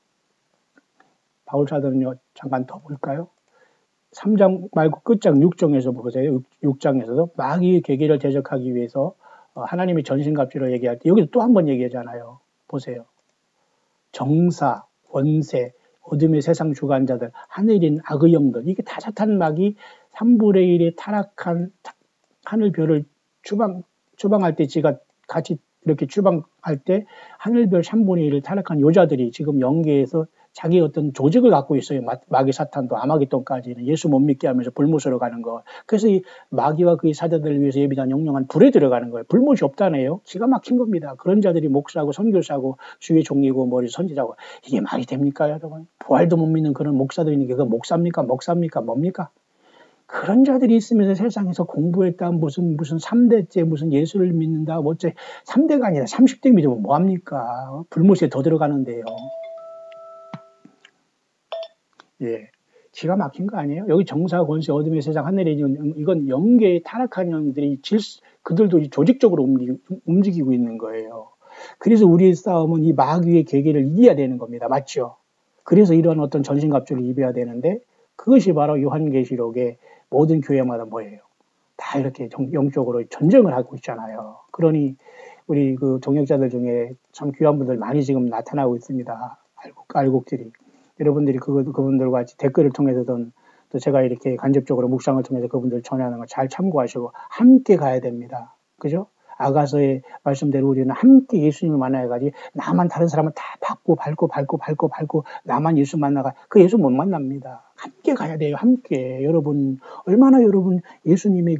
바울 사도는요. 잠깐 더 볼까요? 3장 말고 끝장 6장에서 보세요. 6장에서도 마귀의 계계를 대적하기 위해서 하나님의 전신갑주로 얘기할 때 여기서 또 한 번 얘기하잖아요. 보세요. 정사, 원세, 어둠의 세상 주관자들, 하늘인 악의 영들 이게 다 사탄 마귀 3분의 1의 타락한 하늘별을 추방할 때 지가 같이 이렇게 추방할 때 하늘별 3분의 1을 타락한 여자들이 지금 영계에서 자기 어떤 조직을 갖고 있어요. 마귀 사탄도 아마겟돈까지는 예수 못 믿게 하면서 불못으로 가는 거. 그래서 이 마귀와 그의 사자들을 위해서 예비한 영영한 불에 들어가는 거예요. 불못이 없다네요. 기가 막힌 겁니다. 그런 자들이 목사고 선교사고 주의 종이고 머리 선지자고 이게 말이 됩니까 여러분? 부활도 못 믿는 그런 목사들이 있는 게 그건 목사입니까? 뭡니까? 그런 자들이 있으면서 세상에서 공부했다 무슨 3대째 무슨 예수를 믿는다 뭐째 3대가 아니라 30대 믿으면 뭐합니까? 불못에 더 들어가는데요. 예, 기가 막힌 거 아니에요? 여기 정사, 권세, 어둠의 세상, 하늘의 이건 영계의 타락한 영들이 그들도 조직적으로 움직이고 있는 거예요. 그래서 우리의 싸움은 이 마귀의 계계를 이겨야 되는 겁니다. 맞죠? 그래서 이런 어떤 전신갑주를 입어야 되는데 그것이 바로 요한계시록의 모든 교회마다 뭐예요? 다 이렇게 영적으로 전쟁을 하고 있잖아요. 그러니 우리 그 동역자들 중에 참 귀한 분들 많이 지금 나타나고 있습니다. 알곡들이. 여러분들이 그분들과 같이 댓글을 통해서든 또 제가 이렇게 간접적으로 묵상을 통해서 그분들 전하는 거 잘 참고하시고 함께 가야 됩니다. 그죠? 아가서의 말씀대로 우리는 함께 예수님을 만나야지 나만 다른 사람은 다 밟고 나만 예수 만나가 그 예수 못 만납니다. 함께 가야 돼요. 함께. 여러분 얼마나 여러분 예수님의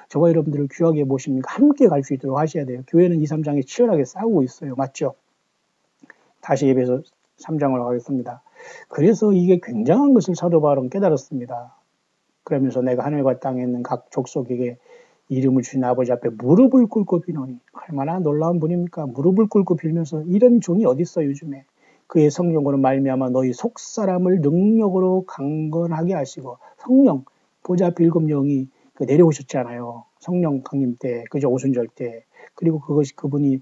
저와 여러분들을 귀하게 보십니까? 함께 갈 수 있도록 하셔야 돼요. 교회는 2, 3장에 치열하게 싸우고 있어요. 맞죠? 다시 예배서 3장으로 가겠습니다. 그래서 이게 굉장한 것을 사도 바울은 깨달았습니다. 그러면서 내가 하늘과 땅에 있는 각 족속에게 이름을 주신 아버지 앞에 무릎을 꿇고 비노니 얼마나 놀라운 분입니까? 무릎을 꿇고 빌면서 이런 종이 어디 있어 요즘에. 그의 성령으로 말미암아 너희 속사람을 능력으로 강건하게 하시고 성령 보좌 앞에 7 영이 내려오셨잖아요. 성령 강림 때 그죠? 오순절 때. 그리고 그분이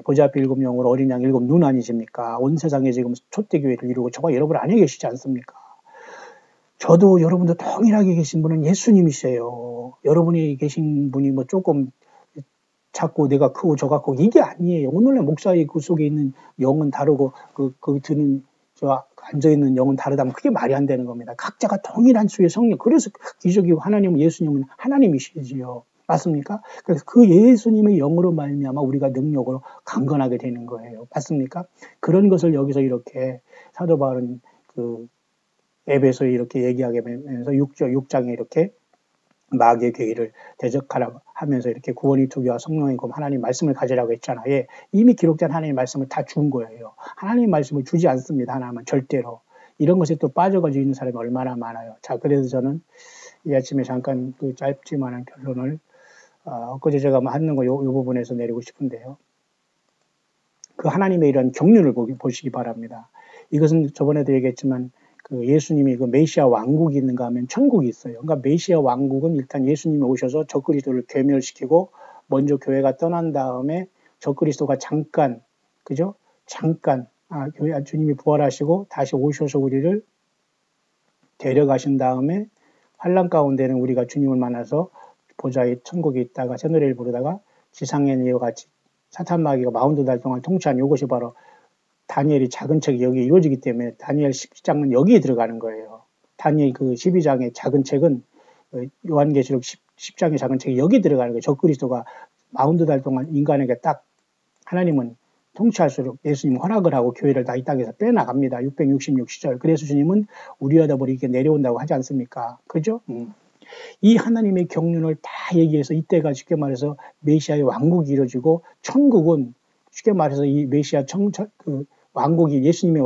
보좌 앞에 7 영으로 어린 양 7 눈 아니십니까? 온 세상에 지금 초대교회를 이루고 저와 여러분 안에 계시지 않습니까? 저도 여러분도 동일하게 계신 분은 예수님이세요. 여러분이 계신 분이 뭐 조금 작고 내가 크고 저 같고 이게 아니에요. 오늘날 목사의 그 속에 있는 영은 다르고 그 드는 저 앉아있는 영은 다르다면 그게 말이 안 되는 겁니다. 각자가 동일한 수의 성령. 그래서 기적이고 하나님은 예수님은 하나님이시지요. 맞습니까? 그래서 그 예수님의 영으로 말미암아 우리가 능력으로 강건하게 되는 거예요. 맞습니까? 그런 것을 여기서 이렇게 사도 바울은 에베소에 이렇게 얘기하게 되면서 6장에 이렇게 마귀의 계기를 대적하라고 하면서 이렇게 구원의 투기와 성령의 검 하나님 말씀을 가지라고 했잖아요. 예, 이미 기록된 하나님의 말씀을 다 준 거예요. 하나님의 말씀을 주지 않습니다. 하나님은 절대로. 이런 것에 또 빠져가지고 있는 사람이 얼마나 많아요. 자, 그래서 저는 이 아침에 잠깐 그 짧지만한 결론을 엊그제 제가 하는 거 요 부분에서 내리고 싶은데요. 그 하나님의 이런 경륜을 보시기 바랍니다. 이것은 저번에도 얘기했지만 그 예수님이 그 메시아 왕국이 있는가 하면 천국이 있어요. 그러니까 메시아 왕국은 일단 예수님이 오셔서 적그리스도를 괴멸시키고 먼저 교회가 떠난 다음에 적그리스도가 잠깐, 그죠? 잠깐, 주님이 부활하시고 다시 오셔서 우리를 데려가신 다음에 환란 가운데는 우리가 주님을 만나서 보좌의 천국에 있다가 새 노래를 부르다가 지상의 이와 같이 사탄 마귀가 40달 동안 통치한 이것이 바로 다니엘이 작은 책이 여기 이루어지기 때문에 다니엘 12장은 여기에 들어가는 거예요. 다니엘 그 12장의 작은 책은 요한계시록 10장의 작은 책이 여기 들어가는 거예요. 적그리스도가 40달 동안 인간에게 딱 하나님은 통치할수록 예수님 허락을 하고 교회를 다 이 땅에서 빼나갑니다. 666시절. 그래서 주님은 우리와 더불어 이렇게 내려온다고 하지 않습니까? 그죠? 이 하나님의 경륜을 다 얘기해서 이때가 쉽게 말해서 메시아의 왕국이 이루어지고 천국은 쉽게 말해서 이 메시아 그 왕국이 예수님의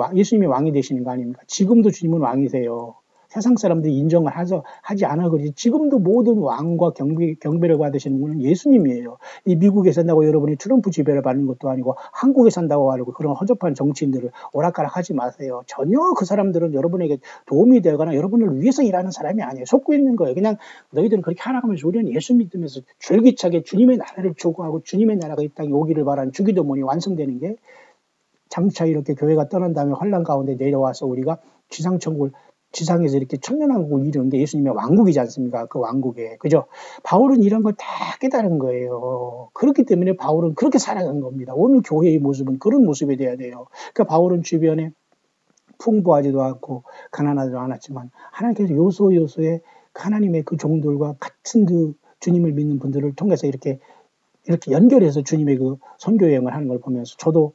왕이 되시는 거 아닙니까? 지금도 주님은 왕이세요. 세상 사람들이 인정을 하지 않아 그러지. 지금도 모든 왕과 경배를 받으시는 분은 예수님이에요. 이 미국에 산다고 여러분이 트럼프 지배를 받는 것도 아니고 한국에 산다고 하고 그런 허접한 정치인들을 오락가락 하지 마세요. 전혀 그 사람들은 여러분에게 도움이 되거나 여러분을 위해서 일하는 사람이 아니에요. 속고 있는 거예요. 그냥 너희들은 그렇게 하라고 하면서 우리는 예수 믿으면서 줄기차게 주님의 나라를 추구하고 주님의 나라가 이 땅에 오기를 바라는 주기도문이 완성되는 게 장차 이렇게 교회가 떠난 다음에 환란 가운데 내려와서 우리가 지상에서 이렇게 천년왕국을 이루는 게 예수님의 왕국이지 않습니까? 그 왕국에. 그죠? 바울은 이런 걸 다 깨달은 거예요. 그렇기 때문에 바울은 그렇게 살아간 겁니다. 오늘 교회의 모습은 그런 모습이 돼야 돼요. 그러니까 바울은 주변에 풍부하지도 않고 가난하지도 않았지만 하나님께서 요소요소에 하나님의 그 종들과 같은 그 주님을 믿는 분들을 통해서 이렇게 연결해서 주님의 그 선교 여행을 하는 걸 보면서 저도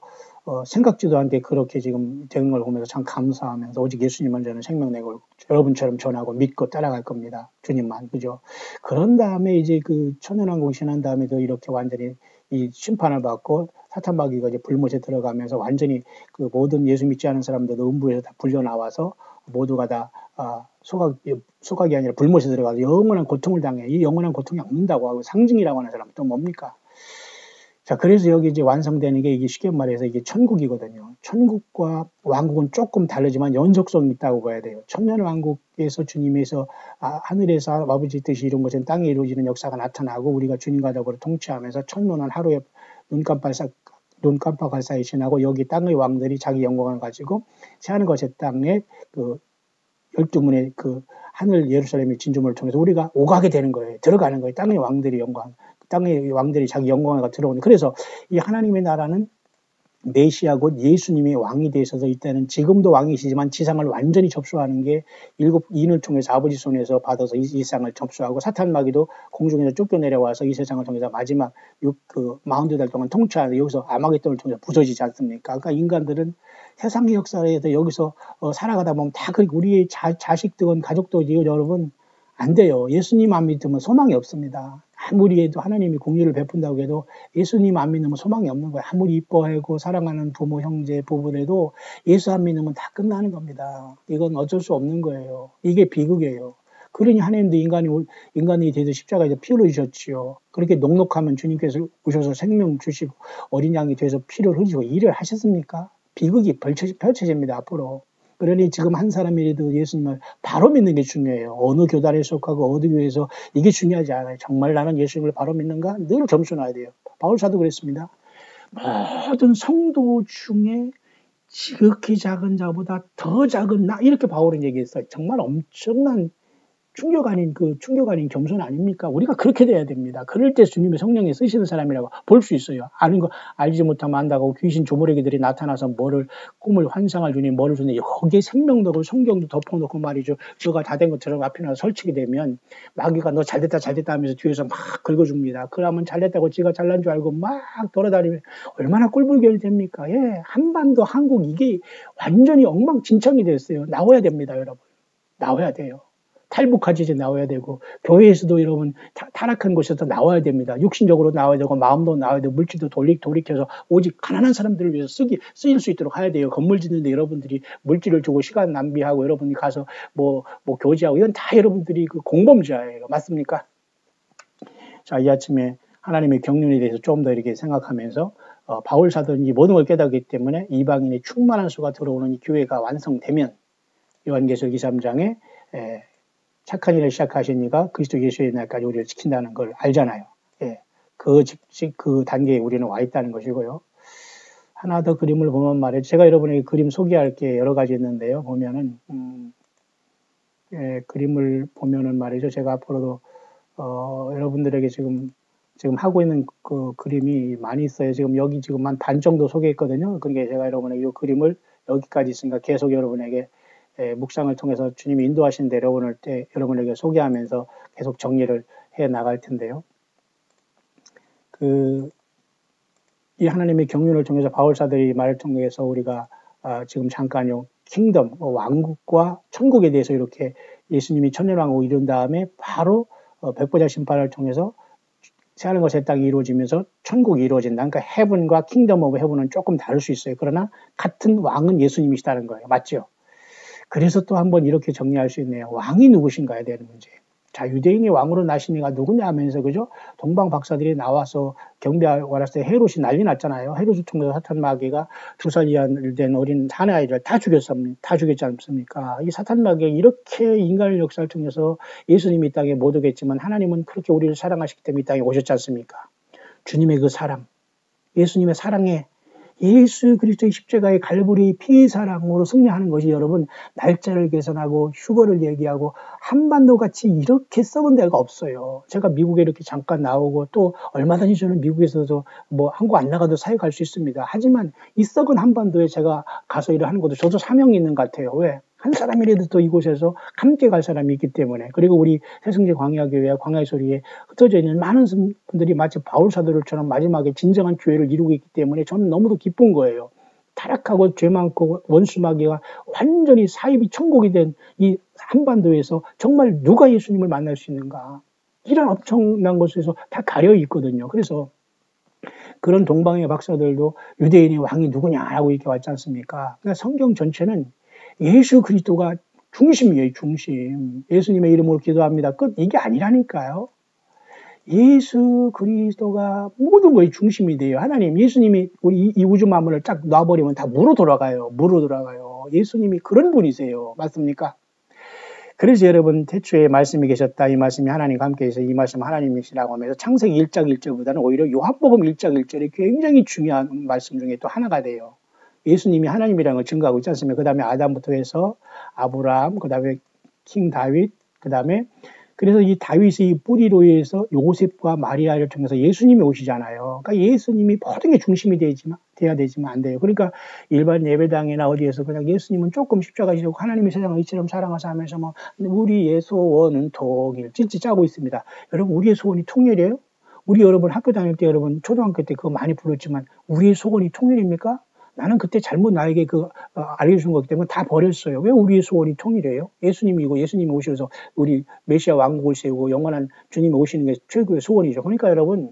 생각지도 않게 그렇게 지금 되는 걸 보면서 참 감사하면서 오직 예수님만 저는 생명 내고 여러분처럼 전하고 믿고 따라갈 겁니다. 주님만. 그죠? 그런 다음에 이제 그 천연왕국 지난 다음에도 이렇게 완전히 이 심판을 받고 사탄 마귀가 이제 불못에 들어가면서 완전히 그 모든 예수 믿지 않은 사람들도 음부에서 다 불려 나와서 모두가 다 소각이 아니라 불못에 들어가서 영원한 고통을 당해. 이 영원한 고통이 없는다고 하고 상징이라고 하는 사람은 또 뭡니까? 자, 그래서 여기 이제 완성되는 게 이게 쉽게 말해서 이게 천국이거든요. 천국과 왕국은 조금 다르지만 연속성이 있다고 봐야 돼요. 천년왕국에서 주님에서 하늘에서 아버지 뜻이 이룬 것은 땅에 이루어지는 역사가 나타나고 우리가 주님과 더불어 통치하면서 천년은 하루에 눈 깜빡할 사이 지나고 여기 땅의 왕들이 자기 영광을 가지고 새하늘 것의 땅에 그 12문의 그 하늘 예루살렘의 진주문을 통해서 우리가 오가게 되는 거예요. 들어가는 거예요. 땅의 왕들이 땅의 왕들이 자기 영광을 들어오는. 그래서 이 하나님의 나라는 메시아 곧 예수님이 왕이 되셔서 이때는 지금도 왕이시지만 지상을 완전히 접수하는 게 일곱 인을 통해서 아버지 손에서 받아서 이 세상을 접수하고 사탄 마귀도 공중에서 쫓겨내려와서 이 세상을 통해서 마지막 42달 동안 통치하는 여기서 아마겟돈을 통해서 부서지지 않습니까? 그러니까 인간들은 세상의 역사에서 여기서 살아가다 보면 다 우리의 자식들은 가족들이 여러분 안 돼요. 예수님 안 믿으면 소망이 없습니다. 아무리 해도 하나님이 공의를 베푼다고 해도 예수님 안 믿으면 소망이 없는 거예요. 아무리 이뻐하고 사랑하는 부모, 형제, 부부라도 예수 안 믿으면 다 끝나는 겁니다. 이건 어쩔 수 없는 거예요. 이게 비극이에요. 그러니 하나님도 인간이 되서 십자가에서 피 흘리셨지요. 그렇게 녹록하면 주님께서 오셔서 생명 주시고 어린 양이 돼서 피를 흘리시고 일을 하셨습니까? 비극이 펼쳐집니다, 앞으로. 그러니 지금 한 사람이라도 예수님을 바로 믿는 게 중요해요. 어느 교단에 속하고 어느 교회에서 이게 중요하지 않아요. 정말 나는 예수님을 바로 믿는가? 늘 점수 놔야 돼요. 바울 사도 그랬습니다. 모든 성도 중에 지극히 작은 자보다 더 작은 나 이렇게 바울은 얘기했어요. 정말 엄청난 충격 아닌 겸손 아닙니까? 우리가 그렇게 돼야 됩니다. 그럴 때 주님의 성령이 쓰시는 사람이라고 볼 수 있어요. 아는 거 알지 못하면 안다고 귀신 조무래기들이 나타나서 꿈을 환상을 주니 뭐를 주니 거기에 생명도 성경도 덮어놓고 말이죠. 그가 다 된 것처럼 앞에 나서 설치게 되면 마귀가 너 잘됐다 하면서 뒤에서 막 긁어줍니다. 그러면 잘됐다고 지가 잘난 줄 알고 막 돌아다니면 얼마나 꿀불결이 됩니까? 예, 한반도 한국 이게 완전히 엉망진창이 됐어요. 나와야 됩니다, 여러분. 나와야 돼요. 탈북하지 나와야 되고, 교회에서도 여러분 타락한 곳에서 나와야 됩니다. 육신적으로 나와야 되고, 마음도 나와야 되고, 물질도 돌이켜서 오직 가난한 사람들을 위해서 쓰일 수 있도록 해야 돼요. 건물 짓는데 여러분들이 물질을 주고 시간 낭비하고 여러분이 가서 뭐 교제하고, 이건 다 여러분들이 그 공범자예요. 맞습니까? 자, 이 아침에 하나님의 경륜에 대해서 좀 더 이렇게 생각하면서 바울 사도는 이 모든 걸 깨닫기 때문에 이방인의 충만한 수가 들어오는 이 교회가 완성되면 요한계시록 23장에 착한 일을 시작하신 이가 그리스도 예수의 날까지 우리를 지킨다는 걸 알잖아요. 예, 그 단계에 우리는 와 있다는 것이고요. 하나 더 그림을 보면 말이죠. 제가 여러분에게 그림 소개할 게 여러 가지 있는데요. 보면은 그림을 보면은 말이죠. 제가 앞으로도 여러분들에게 지금 하고 있는 그 그림이 많이 있어요. 여기 한 반 정도 소개했거든요. 그러니까 제가 여러분에게 이 그림을 여기까지 있으니까 계속 여러분에게 묵상을 통해서 주님이 인도하신 대로 여러분에게 소개하면서 계속 정리를 해 나갈 텐데요. 이 하나님의 경륜을 통해서 바울사들이 말을 통해서 우리가 지금 잠깐요, 킹덤, 왕국과 천국에 대해서 이렇게 예수님이 천년왕국을 이룬 다음에 바로 백보자 심판을 통해서 새하늘 것의 땅이 이루어지면서 천국이 이루어진다. 그러니까 헤븐과 킹덤 오브 헤븐은 조금 다를 수 있어요. 그러나 같은 왕은 예수님이시다는 거예요. 맞죠? 그래서 또 한번 이렇게 정리할 수 있네요. 왕이 누구신가에 대한 문제. 자, 유대인의 왕으로 나신 이가 누구냐 하면서, 그죠? 동방 박사들이 나와서 경배하고 왔을 때 헤롯이 난리 났잖아요. 헤롯을 통해서 사탄 마귀가 2살 이하 된 어린 사내아이를 다 죽였지 않습니까? 이 사탄 마귀가 이렇게 인간의 역사를 통해서 예수님이 이 땅에 못 오겠지만 하나님은 그렇게 우리를 사랑하시기 때문에 이 땅에 오셨지 않습니까? 주님의 그 사랑, 예수님의 사랑에 예수 그리스도의 십자가의 갈보리 피의 사랑으로 승리하는 것이 여러분 날짜를 계산하고 휴거를 얘기하고 한반도 같이 이렇게 썩은 데가 없어요. 제가 미국에 이렇게 잠깐 나오고 또 얼마든지 저는 미국에서도 한국 안 나가도 사역할 수 있습니다. 하지만 이 썩은 한반도에 제가 가서 일을 하는 것도 저도 사명이 있는 것 같아요. 왜? 한 사람이라도 또 이곳에서 함께 갈 사람이 있기 때문에. 그리고 우리 새성제 광야교회와 광야의 소리에 흩어져 있는 많은 분들이 마치 바울 사도들처럼 마지막에 진정한 교회를 이루고 있기 때문에 저는 너무도 기쁜 거예요. 타락하고 죄 많고 원수 마귀가 완전히 사입이 천국이 된 이 한반도에서 정말 누가 예수님을 만날 수 있는가. 이런 엄청난 곳에서 다 가려 있거든요. 그래서 그런 동방의 박사들도 유대인의 왕이 누구냐라고 이렇게 왔지 않습니까? 그러니까 성경 전체는 예수 그리스도가 중심이에요, 중심. 예수님의 이름으로 기도합니다. 끝. 이게 아니라니까요. 예수 그리스도가 모든 거의 중심이 돼요. 하나님, 예수님이 우리 이 우주 만물을 쫙 놔버리면 다 무로 돌아가요. 예수님이 그런 분이세요. 맞습니까? 그래서 여러분 태초에 말씀이 계셨다. 이 말씀이 하나님과 함께 있어 이 말씀 하나님이시라고 하면서 창세기 1장 1절보다는 오히려 요한복음 1장 1절이 굉장히 중요한 말씀 중에 또 하나가 돼요. 예수님이 하나님이라는 걸 증거하고 있지 않습니까? 그 다음에 아담부터 해서 아브라함, 그 다음에 킹 다윗, 그 다음에 그래서 이 다윗의 뿌리로 해서 요셉과 마리아를 통해서 예수님이 오시잖아요. 그러니까 예수님이 모든 게 중심이 돼야 되지만 안 돼요. 그러니까 일반 예배당이나 어디에서 그냥 예수님은 조금 십자가 지고 하나님의 세상을 이처럼 사랑하사 하면서 우리의 소원은 통일 찌찌 짜고 있습니다. 여러분 우리의 소원이 통일이에요? 우리 여러분 학교 다닐 때 여러분 초등학교 때 그거 많이 불렀지만 우리의 소원이 통일입니까? 나는 그때 잘못 나에게 알려준 거기 때문에 다 버렸어요. 왜 우리의 소원이 통일이에요? 예수님이 오셔서 우리 메시아 왕국을 세우고 영원한 주님이 오시는 게 최고의 소원이죠. 그러니까 여러분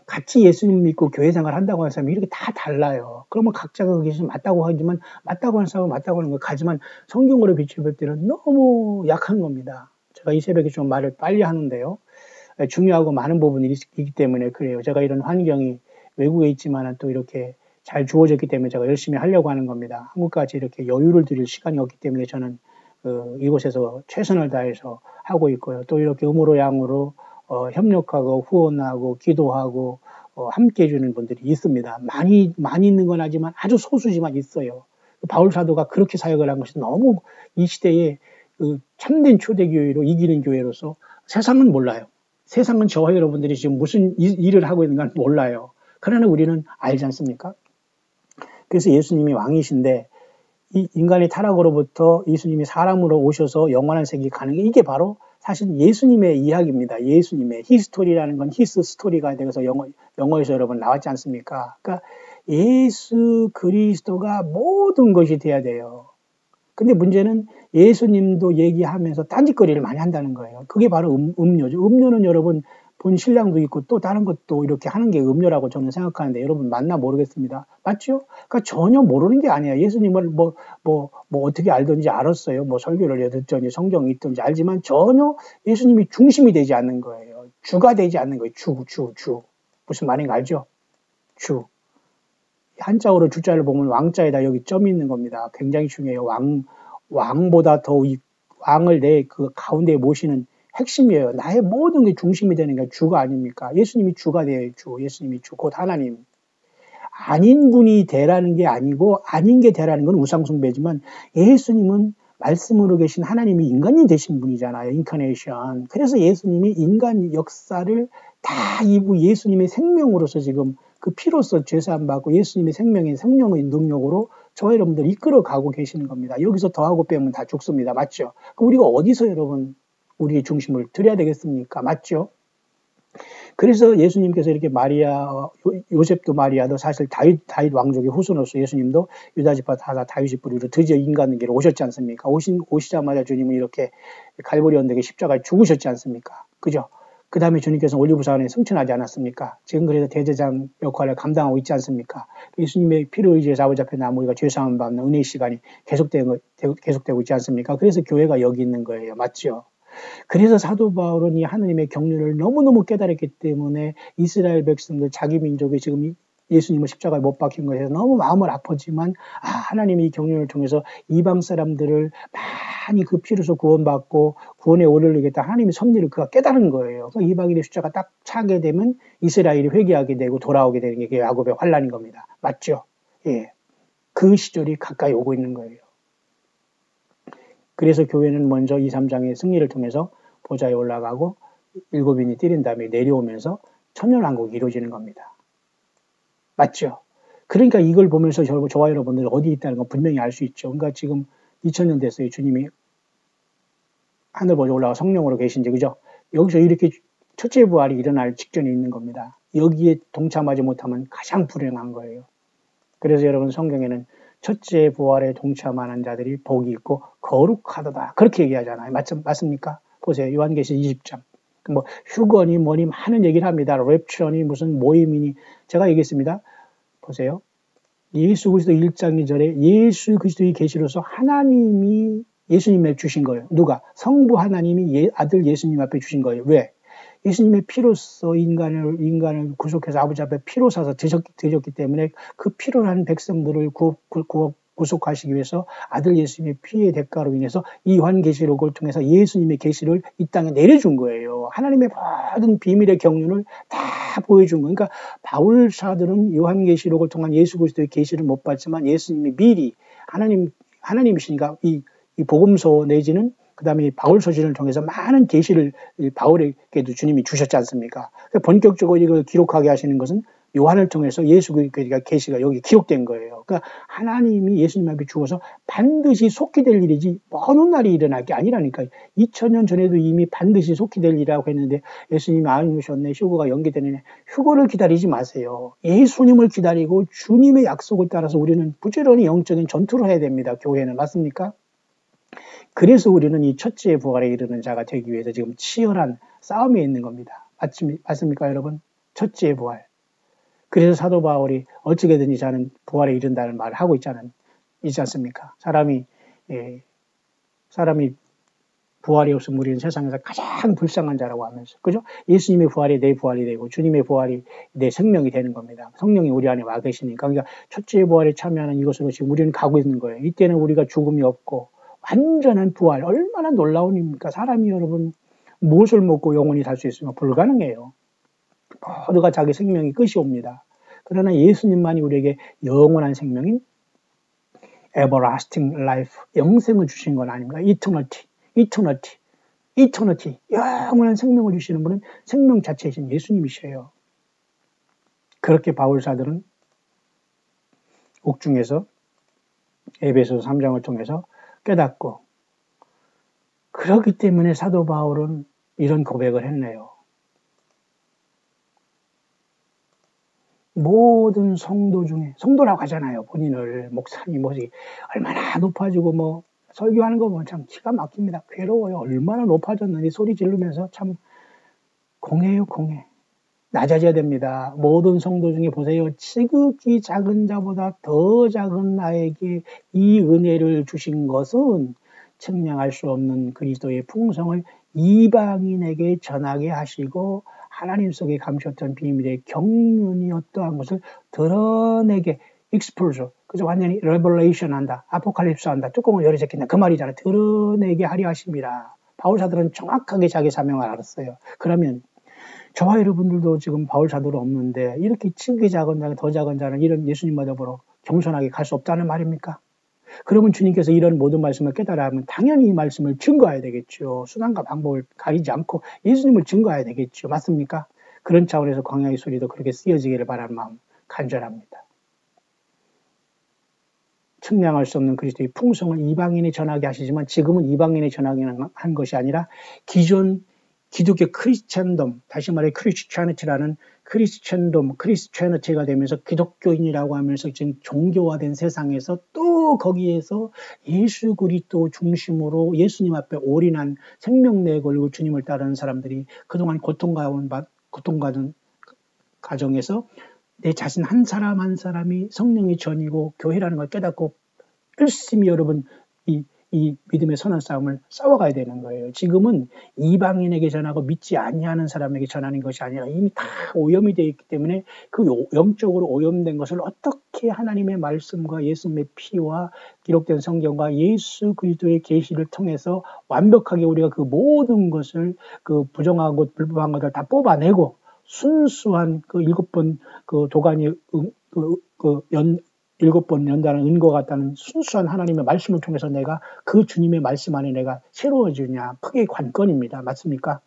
같이 예수님 믿고 교회 생활 한다고 하는 사람이 이렇게 다 달라요. 그러면 각자가 거기서 맞다고 하지만 맞다고 하는 사람은 맞다고 하는 거 가지만 성경으로 비춰볼 때는 너무 약한 겁니다. 제가 이 새벽에 좀 말을 빨리 하는데요. 중요하고 많은 부분이 있기 때문에 그래요. 제가 이런 환경이 외국에 있지만 또 이렇게 잘 주어졌기 때문에 제가 열심히 하려고 하는 겁니다. 한국까지 이렇게 여유를 드릴 시간이 없기 때문에 저는 이곳에서 최선을 다해서 하고 있고요. 또 이렇게 음으로 양으로 협력하고 후원하고 기도하고 함께 해주는 분들이 있습니다. 많이 있는 건 아니지만 아주 소수지만 있어요. 바울 사도가 그렇게 사역을 한 것이 너무 이 시대에 참된 초대교회로 이기는 교회로서 세상은 몰라요. 세상은 저와 여러분들이 지금 무슨 일을 하고 있는가 몰라요. 그러나 우리는 알지 않습니까? 그래서 예수님이 왕이신데 이 인간의 타락으로부터 예수님이 사람으로 오셔서 영원한 세계에 가는 게 이게 바로 사실 예수님의 이야기입니다. 예수님의 히스토리라는 건 히스 스토리가 되어서 영어에서 여러분 나왔지 않습니까? 그러니까 예수 그리스도가 모든 것이 돼야 돼요. 근데 문제는 예수님도 얘기하면서 딴짓거리를 많이 한다는 거예요. 그게 바로 음료죠. 음료는 여러분 본 신랑도 있고 또 다른 것도 이렇게 하는 게 음료라고 저는 생각하는데 여러분 맞나 모르겠습니다. 맞죠? 그러니까 전혀 모르는 게 아니에요. 예수님을 어떻게 알든지 알았어요. 뭐 설교를 듣든지 성경이 있든지 알지만 전혀 예수님이 중심이 되지 않는 거예요. 주가 되지 않는 거예요. 주. 무슨 말인가 알죠? 주. 한자어로 주자를 보면 왕자에다 여기 점이 있는 겁니다. 굉장히 중요해요. 왕보다 더 왕을 내 그 가운데에 모시는 핵심이에요. 나의 모든 게 중심이 되는 게 주가 아닙니까? 예수님이 주가 돼요. 예수님이 주, 곧 하나님. 아닌 분이 되라는 게 아니고 아닌 게 되라는 건 우상숭배지만 예수님은 말씀으로 계신 하나님이 인간이 되신 분이잖아요. 인카네이션. 그래서 예수님이 인간 역사를 다 이부 예수님의 생명으로서 지금 그 피로써 죄사함 받고 예수님의 생명의 능력으로 저와 여러분들 이끌어가고 계시는 겁니다. 여기서 더하고 빼면 다 죽습니다. 맞죠? 그럼 우리가 어디서 여러분 우리의 중심을 들여야 되겠습니까? 맞죠? 그래서 예수님께서 이렇게 요셉도 마리아도 사실 다윗 왕족의 후손으로서 예수님도 유다지파 다윗의 뿌리로 드디어 인간에게로 오셨지 않습니까? 오시자마자 주님은 이렇게 갈보리 언덕에 십자가에 죽으셨지 않습니까? 그죠? 그 다음에 주님께서 올리브산에 승천하지 않았습니까? 지금 그래서 대제장 역할을 감당하고 있지 않습니까? 예수님의 피로 의지에 사로잡힌 우리가 죄사함 받는 은혜의 시간이 계속되고 있지 않습니까? 그래서 교회가 여기 있는 거예요. 맞죠? 그래서 사도 바울은 이 하느님의 경륜을 너무너무 깨달았기 때문에 이스라엘 백성들 자기 민족이 지금 예수님을 십자가에 못 박힌 것에서 너무 마음을 아프지만 하나님이 이 경륜을 통해서 이방 사람들을 많이 그 피로서 구원받고 구원에 오르려겠다 하나님의 섭리를 그가 깨달은 거예요. 그러니까 이방인의 숫자가 딱 차게 되면 이스라엘이 회개하게 되고 돌아오게 되는 게 야곱의 환란인 겁니다. 맞죠? 예, 그 시절이 가까이 오고 있는 거예요. 그래서 교회는 먼저 2, 3장의 승리를 통해서 보좌에 올라가고 7인이 뛰린 다음에 내려오면서 천년왕국이 이루어지는 겁니다. 맞죠? 그러니까 이걸 보면서 저와 여러분들 어디 있다는 건 분명히 알 수 있죠. 그러니까 지금 2000년 됐어요. 주님이 하늘 보좌 올라가 성령으로 계신지, 그죠? 여기서 이렇게 첫째 부활이 일어날 직전에 있는 겁니다. 여기에 동참하지 못하면 가장 불행한 거예요. 그래서 여러분 성경에는 첫째 부활에 동참하는 자들이 복이 있고 거룩하도다. 그렇게 얘기하잖아요. 맞습니까? 보세요. 요한계시 20장. 뭐 휴거니 뭐니 많은 얘기를 합니다. 랩처니 무슨 모임이니. 제가 얘기했습니다. 보세요. 예수 그리스도 1장 2절에 예수 그리스도의 계시로서 하나님이 예수님에 주신 거예요. 누가? 성부 하나님이 아들 예수님 앞에 주신 거예요. 왜? 예수님의 피로써 인간을 구속해서 아버지 앞에 피로 사서 드셨기 때문에 그 피로 난 백성들을 구속하시기 위해서 아들 예수님의 피의 대가로 인해서 이 요한계시록을 통해서 예수님의 계시를 이 땅에 내려준 거예요. 하나님의 모든 비밀의 경륜을 다 보여준 거예요. 그러니까 바울 사들은 요한계시록을 통한 예수 그리스도의 계시를 못 봤지만 예수님이 미리 하나님이시니까 이 복음서 내지는 그 다음에 바울 서신을 통해서 많은 계시를 바울에게도 주님이 주셨지 않습니까? 그러니까 본격적으로 이걸 기록하게 하시는 것은 요한을 통해서 예수 그리스도의 계시가 여기 기록된 거예요. 그러니까 하나님이 예수님 앞에 죽어서 반드시 속히 될 일이지 먼 날이 일어날 게 아니라니까요. 2000년 전에도 이미 반드시 속히 될 일이라고 했는데 예수님이 오셨네, 휴거가 연기되네. 휴거를 기다리지 마세요. 예수님을 기다리고 주님의 약속을 따라서 우리는 부지런히 영적인 전투를 해야 됩니다. 교회는. 맞습니까? 그래서 우리는 이 첫째 부활에 이르는 자가 되기 위해서 지금 치열한 싸움에 있는 겁니다. 맞습니까, 여러분? 첫째 부활. 그래서 사도 바울이 어떻게든지 저는 부활에 이른다는 말을 하고 있지 않습니까? 사람이 부활이 없으면 우리는 세상에서 가장 불쌍한 자라고 하면서, 그죠? 예수님의 부활이 내 부활이 되고 주님의 부활이 내 생명이 되는 겁니다. 성령이 우리 안에 와 계시니까. 그러니까 첫째 부활에 참여하는 이것으로 지금 우리는 가고 있는 거예요. 이때는 우리가 죽음이 없고 완전한 부활, 얼마나 놀라운 일입니까? 사람이 여러분 무엇을 먹고 영원히 살 수 있으면 불가능해요. 모두가 자기 생명이 끝이 옵니다. 그러나 예수님만이 우리에게 영원한 생명인 everlasting life, 영생을 주신 건 아닙니까? eternity, 영원한 생명을 주시는 분은 생명 자체이신 예수님이셔요. 그렇게 바울사들은 옥중에서 에베소서 3장을 통해서 깨닫고, 그렇기 때문에 사도 바울은 이런 고백을 했네요. 모든 성도 중에, 성도라고 하잖아요. 본인을 목사님 뭐지 얼마나 높아지고 뭐 설교하는 거 보면 참 기가 막힙니다. 괴로워요. 얼마나 높아졌는지 소리 지르면서 참 공해요, 공해. 낮아져야 됩니다. 모든 성도 중에 보세요. 지극히 작은 자보다 더 작은 나에게 이 은혜를 주신 것은 측량할 수 없는 그리스도의 풍성을 이방인에게 전하게 하시고 하나님 속에 감추었던 비밀의 경륜이 어떠한 것을 드러내게 expose, 그죠? 완전히 revelation 한다. 아포칼립스 한다. 뚜껑을 열어 제낀다. 그 말이잖아요. 드러내게 하려 하십니다. 바울 사도는 정확하게 자기 사명을 알았어요. 그러면 저와 여러분들도 지금 바울 사도로 없는데 이렇게 지극히 작은 자, 더 작은 자는 이런 예수님과 더불어 겸손하게 갈 수 없다는 말입니까? 그러면 주님께서 이런 모든 말씀을 깨달아 하면 당연히 이 말씀을 증거해야 되겠죠. 수단과 방법을 가리지 않고 예수님을 증거해야 되겠죠. 맞습니까? 그런 차원에서 광야의 소리도 그렇게 쓰여지기를 바라는 마음 간절합니다. 측량할 수 없는 그리스도의 풍성을 이방인에 전하게 하시지만 지금은 이방인에 전하게 한 것이 아니라 기존 기독교 크리스천덤, 다시 말해 크리스천리티라는 크리스천리티가 되면서 기독교인이라고 하면서 지금 종교화된 세상에서 또 거기에서 예수 그리스도 중심으로 예수님 앞에 올인한 생명 내걸고 주님을 따르는 사람들이 그동안 고통받은 가정에서 내 자신 한 사람 한 사람이 성령의 전이고 교회라는 걸 깨닫고 열심히 여러분 이 믿음의 선한 싸움을 싸워가야 되는 거예요. 지금은 이방인에게 전하고 믿지 아니하는 사람에게 전하는 것이 아니라 이미 다 오염이 되어 있기 때문에 그 영적으로 오염된 것을 어떻게 하나님의 말씀과 예수님의 피와 기록된 성경과 예수 그리스도의 계시를 통해서 완벽하게 우리가 그 모든 것을 그 부정하고 불법한 것을 다 뽑아내고 순수한 그 7번 그 도가니 7번 연다는 은과 같다는 순수한 하나님의 말씀을 통해서 내가 그 주님의 말씀 안에 내가 새로워지냐. 크게 관건입니다. 맞습니까?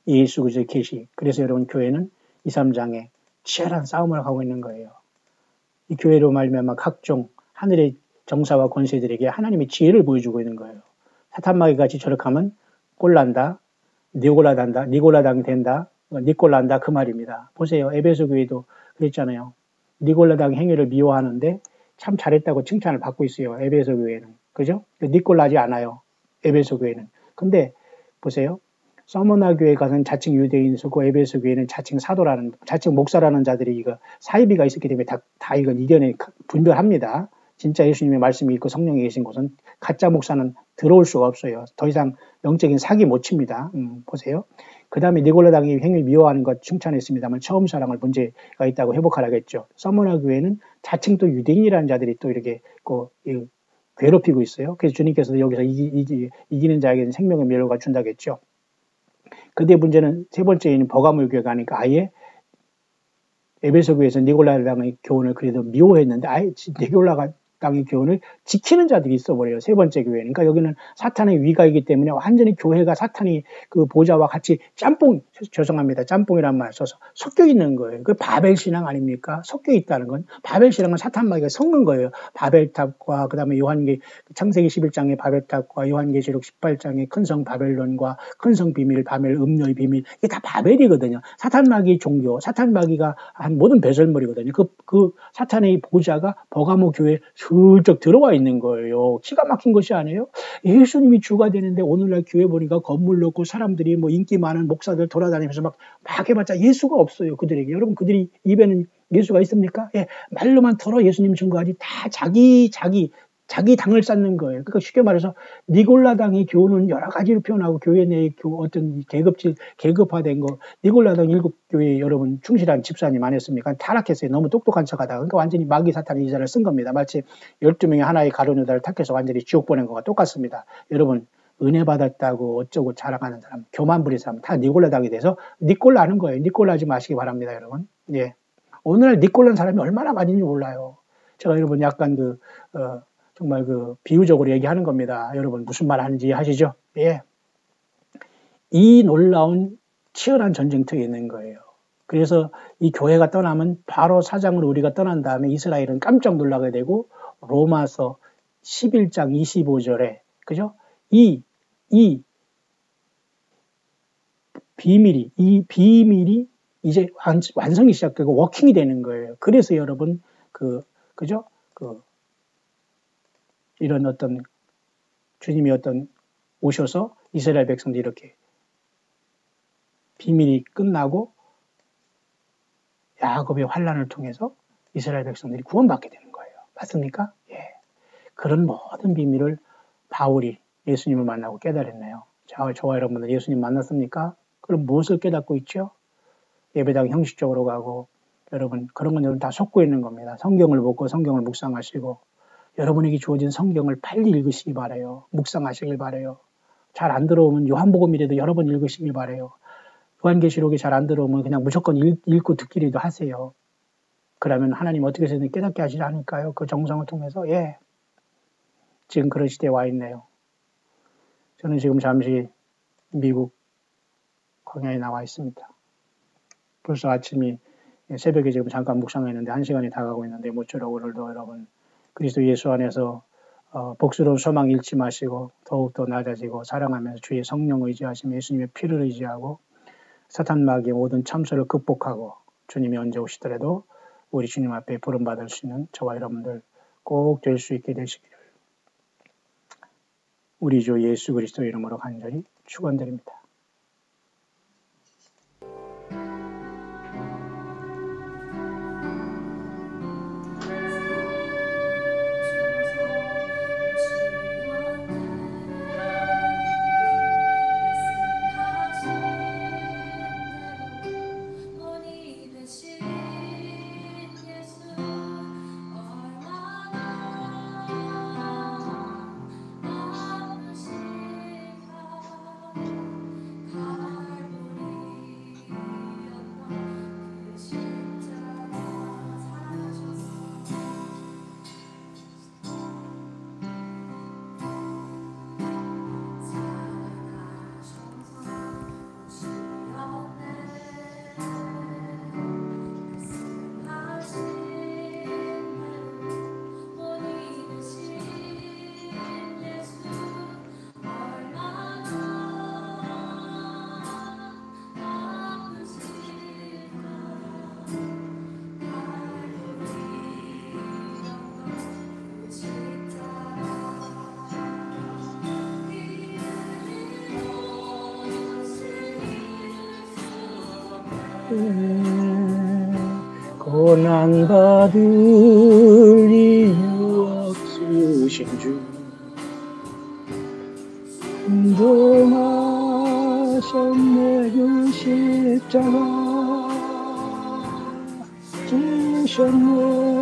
예수 그리스도의 계시. 그래서 여러분 교회는 2, 3장에 치열한 싸움을 하고 있는 거예요. 이 교회로 말미암아 각종 하늘의 정사와 권세들에게 하나님의 지혜를 보여주고 있는 거예요. 사탄마귀 같이 저렇게하면 꼴난다. 니골라당이 된다. 니꼴난다 그 말입니다. 보세요. 에베소 교회도 그랬잖아요. 니골라당 행위를 미워하는데 참 잘했다고 칭찬을 받고 있어요. 에베소 교회는. 그죠? 니꼴라지 않아요. 에베소 교회는. 근데 보세요. 서머나 교회 가서는 자칭 유대인 쓰고 에베소 교회는 자칭 사도라는 자칭 목사라는 자들이 이거 사이비가 있었기 때문에 다 이건 이견에 분별합니다. 진짜 예수님의 말씀이 있고 성령이 계신 곳은 가짜 목사는 들어올 수가 없어요. 더 이상 영적인 사기 못 칩니다. 보세요. 그 다음에 니골라당이 행위 미워하는 것 칭찬했습니다만 처음 사랑을 문제가 있다고 회복하라겠죠. 서머나 교회는 자칭 또 유대인이라는 자들이 또 이렇게 괴롭히고 있어요. 그래서 주님께서 여기서 이기는 자에게는 생명의 멸류가 준다겠죠. 근데 문제는 세 번째는 버가모 교회가 아니까 아예 에베소 교회에서 니골라당의 교훈을 그래도 미워했는데 아예 니골라당의 교훈을 지키는 자들이 있어버려요. 세 번째 교회는. 그러니까 여기는 사탄의 위가이기 때문에 완전히 교회가 사탄이 그 보좌와 같이 짬뽕이란 말 써서 섞여 있는 거예요. 그 바벨 신앙 아닙니까? 섞여 있다는 건 바벨 신앙은 사탄마귀가 섞는 거예요. 바벨탑과 그다음에 창세기 11장의 바벨탑과 요한계시록 18장의 큰 성 바벨론과 큰 성 비밀, 바벨 음료의 비밀 이게 다 바벨이거든요. 사탄마귀 종교, 사탄마귀가 한 모든 배설물이거든요. 그 사탄의 보좌가 버가모 교회에 슬쩍 들어와 있는 거예요. 기가 막힌 것이 아니에요? 예수님이 주가 되는데 오늘날 교회 보니까 건물 높고 사람들이 뭐 인기 많은 목사들 돌아다니면서 막 해봤자 예수가 없어요. 그들에게. 여러분 그들이 입에는 예수가 있습니까? 예, 말로만 털어 예수님 증거하지 다 자기 당을 쌓는 거예요. 그러니까 쉽게 말해서 니골라당의 교훈은 여러 가지로 표현하고 교회 내의 어떤 계급화된 거. 니골라당 7교회 여러분 충실한 집사님 아니었습니까? 타락했어요. 너무 똑똑한 척하다가. 그러니까 완전히 마귀 사탄이 이자를 쓴 겁니다. 마치 12명의 하나의 가룟 유다를 택해서 완전히 지옥 보낸 거와 똑같습니다. 여러분 은혜 받았다고 어쩌고 자랑하는 사람, 교만 부린 사람 다 니골라당이 돼서 니골라는 거예요. 니골라지 마시기 바랍니다, 여러분. 예. 오늘날 니골라는 사람이 얼마나 많은지 몰라요. 제가 여러분 약간 정말 비유적으로 얘기하는 겁니다. 여러분 무슨 말 하는지 아시죠? 예. 이 놀라운 치열한 전쟁터에 있는 거예요. 그래서 이 교회가 떠나면 바로 사장으로 우리가 떠난 다음에 이스라엘은 깜짝 놀라게 되고 로마서 11장 25절에 그죠? 이 비밀이 이제 완성이 시작되고 워킹이 되는 거예요. 그래서 여러분 그죠? 이런 어떤 주님이 오셔서 이스라엘 백성들이 이렇게 비밀이 끝나고 야곱의 환난을 통해서 이스라엘 백성들이 구원받게 되는 거예요. 맞습니까? 예. 그런 모든 비밀을 바울이 예수님을 만나고 깨달았네요. 저와 여러분들 예수님 만났습니까? 그럼 무엇을 깨닫고 있죠? 예배당 형식적으로 가고, 여러분 그런 건 여러분 다 속고 있는 겁니다. 성경을 보고 성경을 묵상하시고, 여러분에게 주어진 성경을 빨리 읽으시기 바라요. 묵상하시길 바라요. 잘 안 들어오면 요한복음이라도 여러 번 읽으시길 바라요. 요한계시록이 잘 안 들어오면 그냥 무조건 읽고 듣기라도 하세요. 그러면 하나님 어떻게 해서든 깨닫게 하시지 않을까요? 그 정성을 통해서. 예. 지금 그런 시대에 와 있네요. 저는 지금 잠시 미국 광야에 나와 있습니다. 벌써 아침이 새벽에 지금 잠깐 묵상했는데 1시간이 다가고 있는데 모쪼록 오늘도 여러분 그리스도 예수 안에서 복스러운 소망 잃지 마시고 더욱더 낮아지고 사랑하면서 주의 성령 의지하시며 예수님의 피를 의지하고 사탄 마귀의 모든 참소를 극복하고 주님이 언제 오시더라도 우리 주님 앞에 부름받을 수 있는 저와 여러분들 꼭 될 수 있게 되시기를 우리 주 예수 그리스도 이름으로 간절히 축원드립니다. 고난받을 이유 없으신 주 인정하셨네 그 십자가 지셨네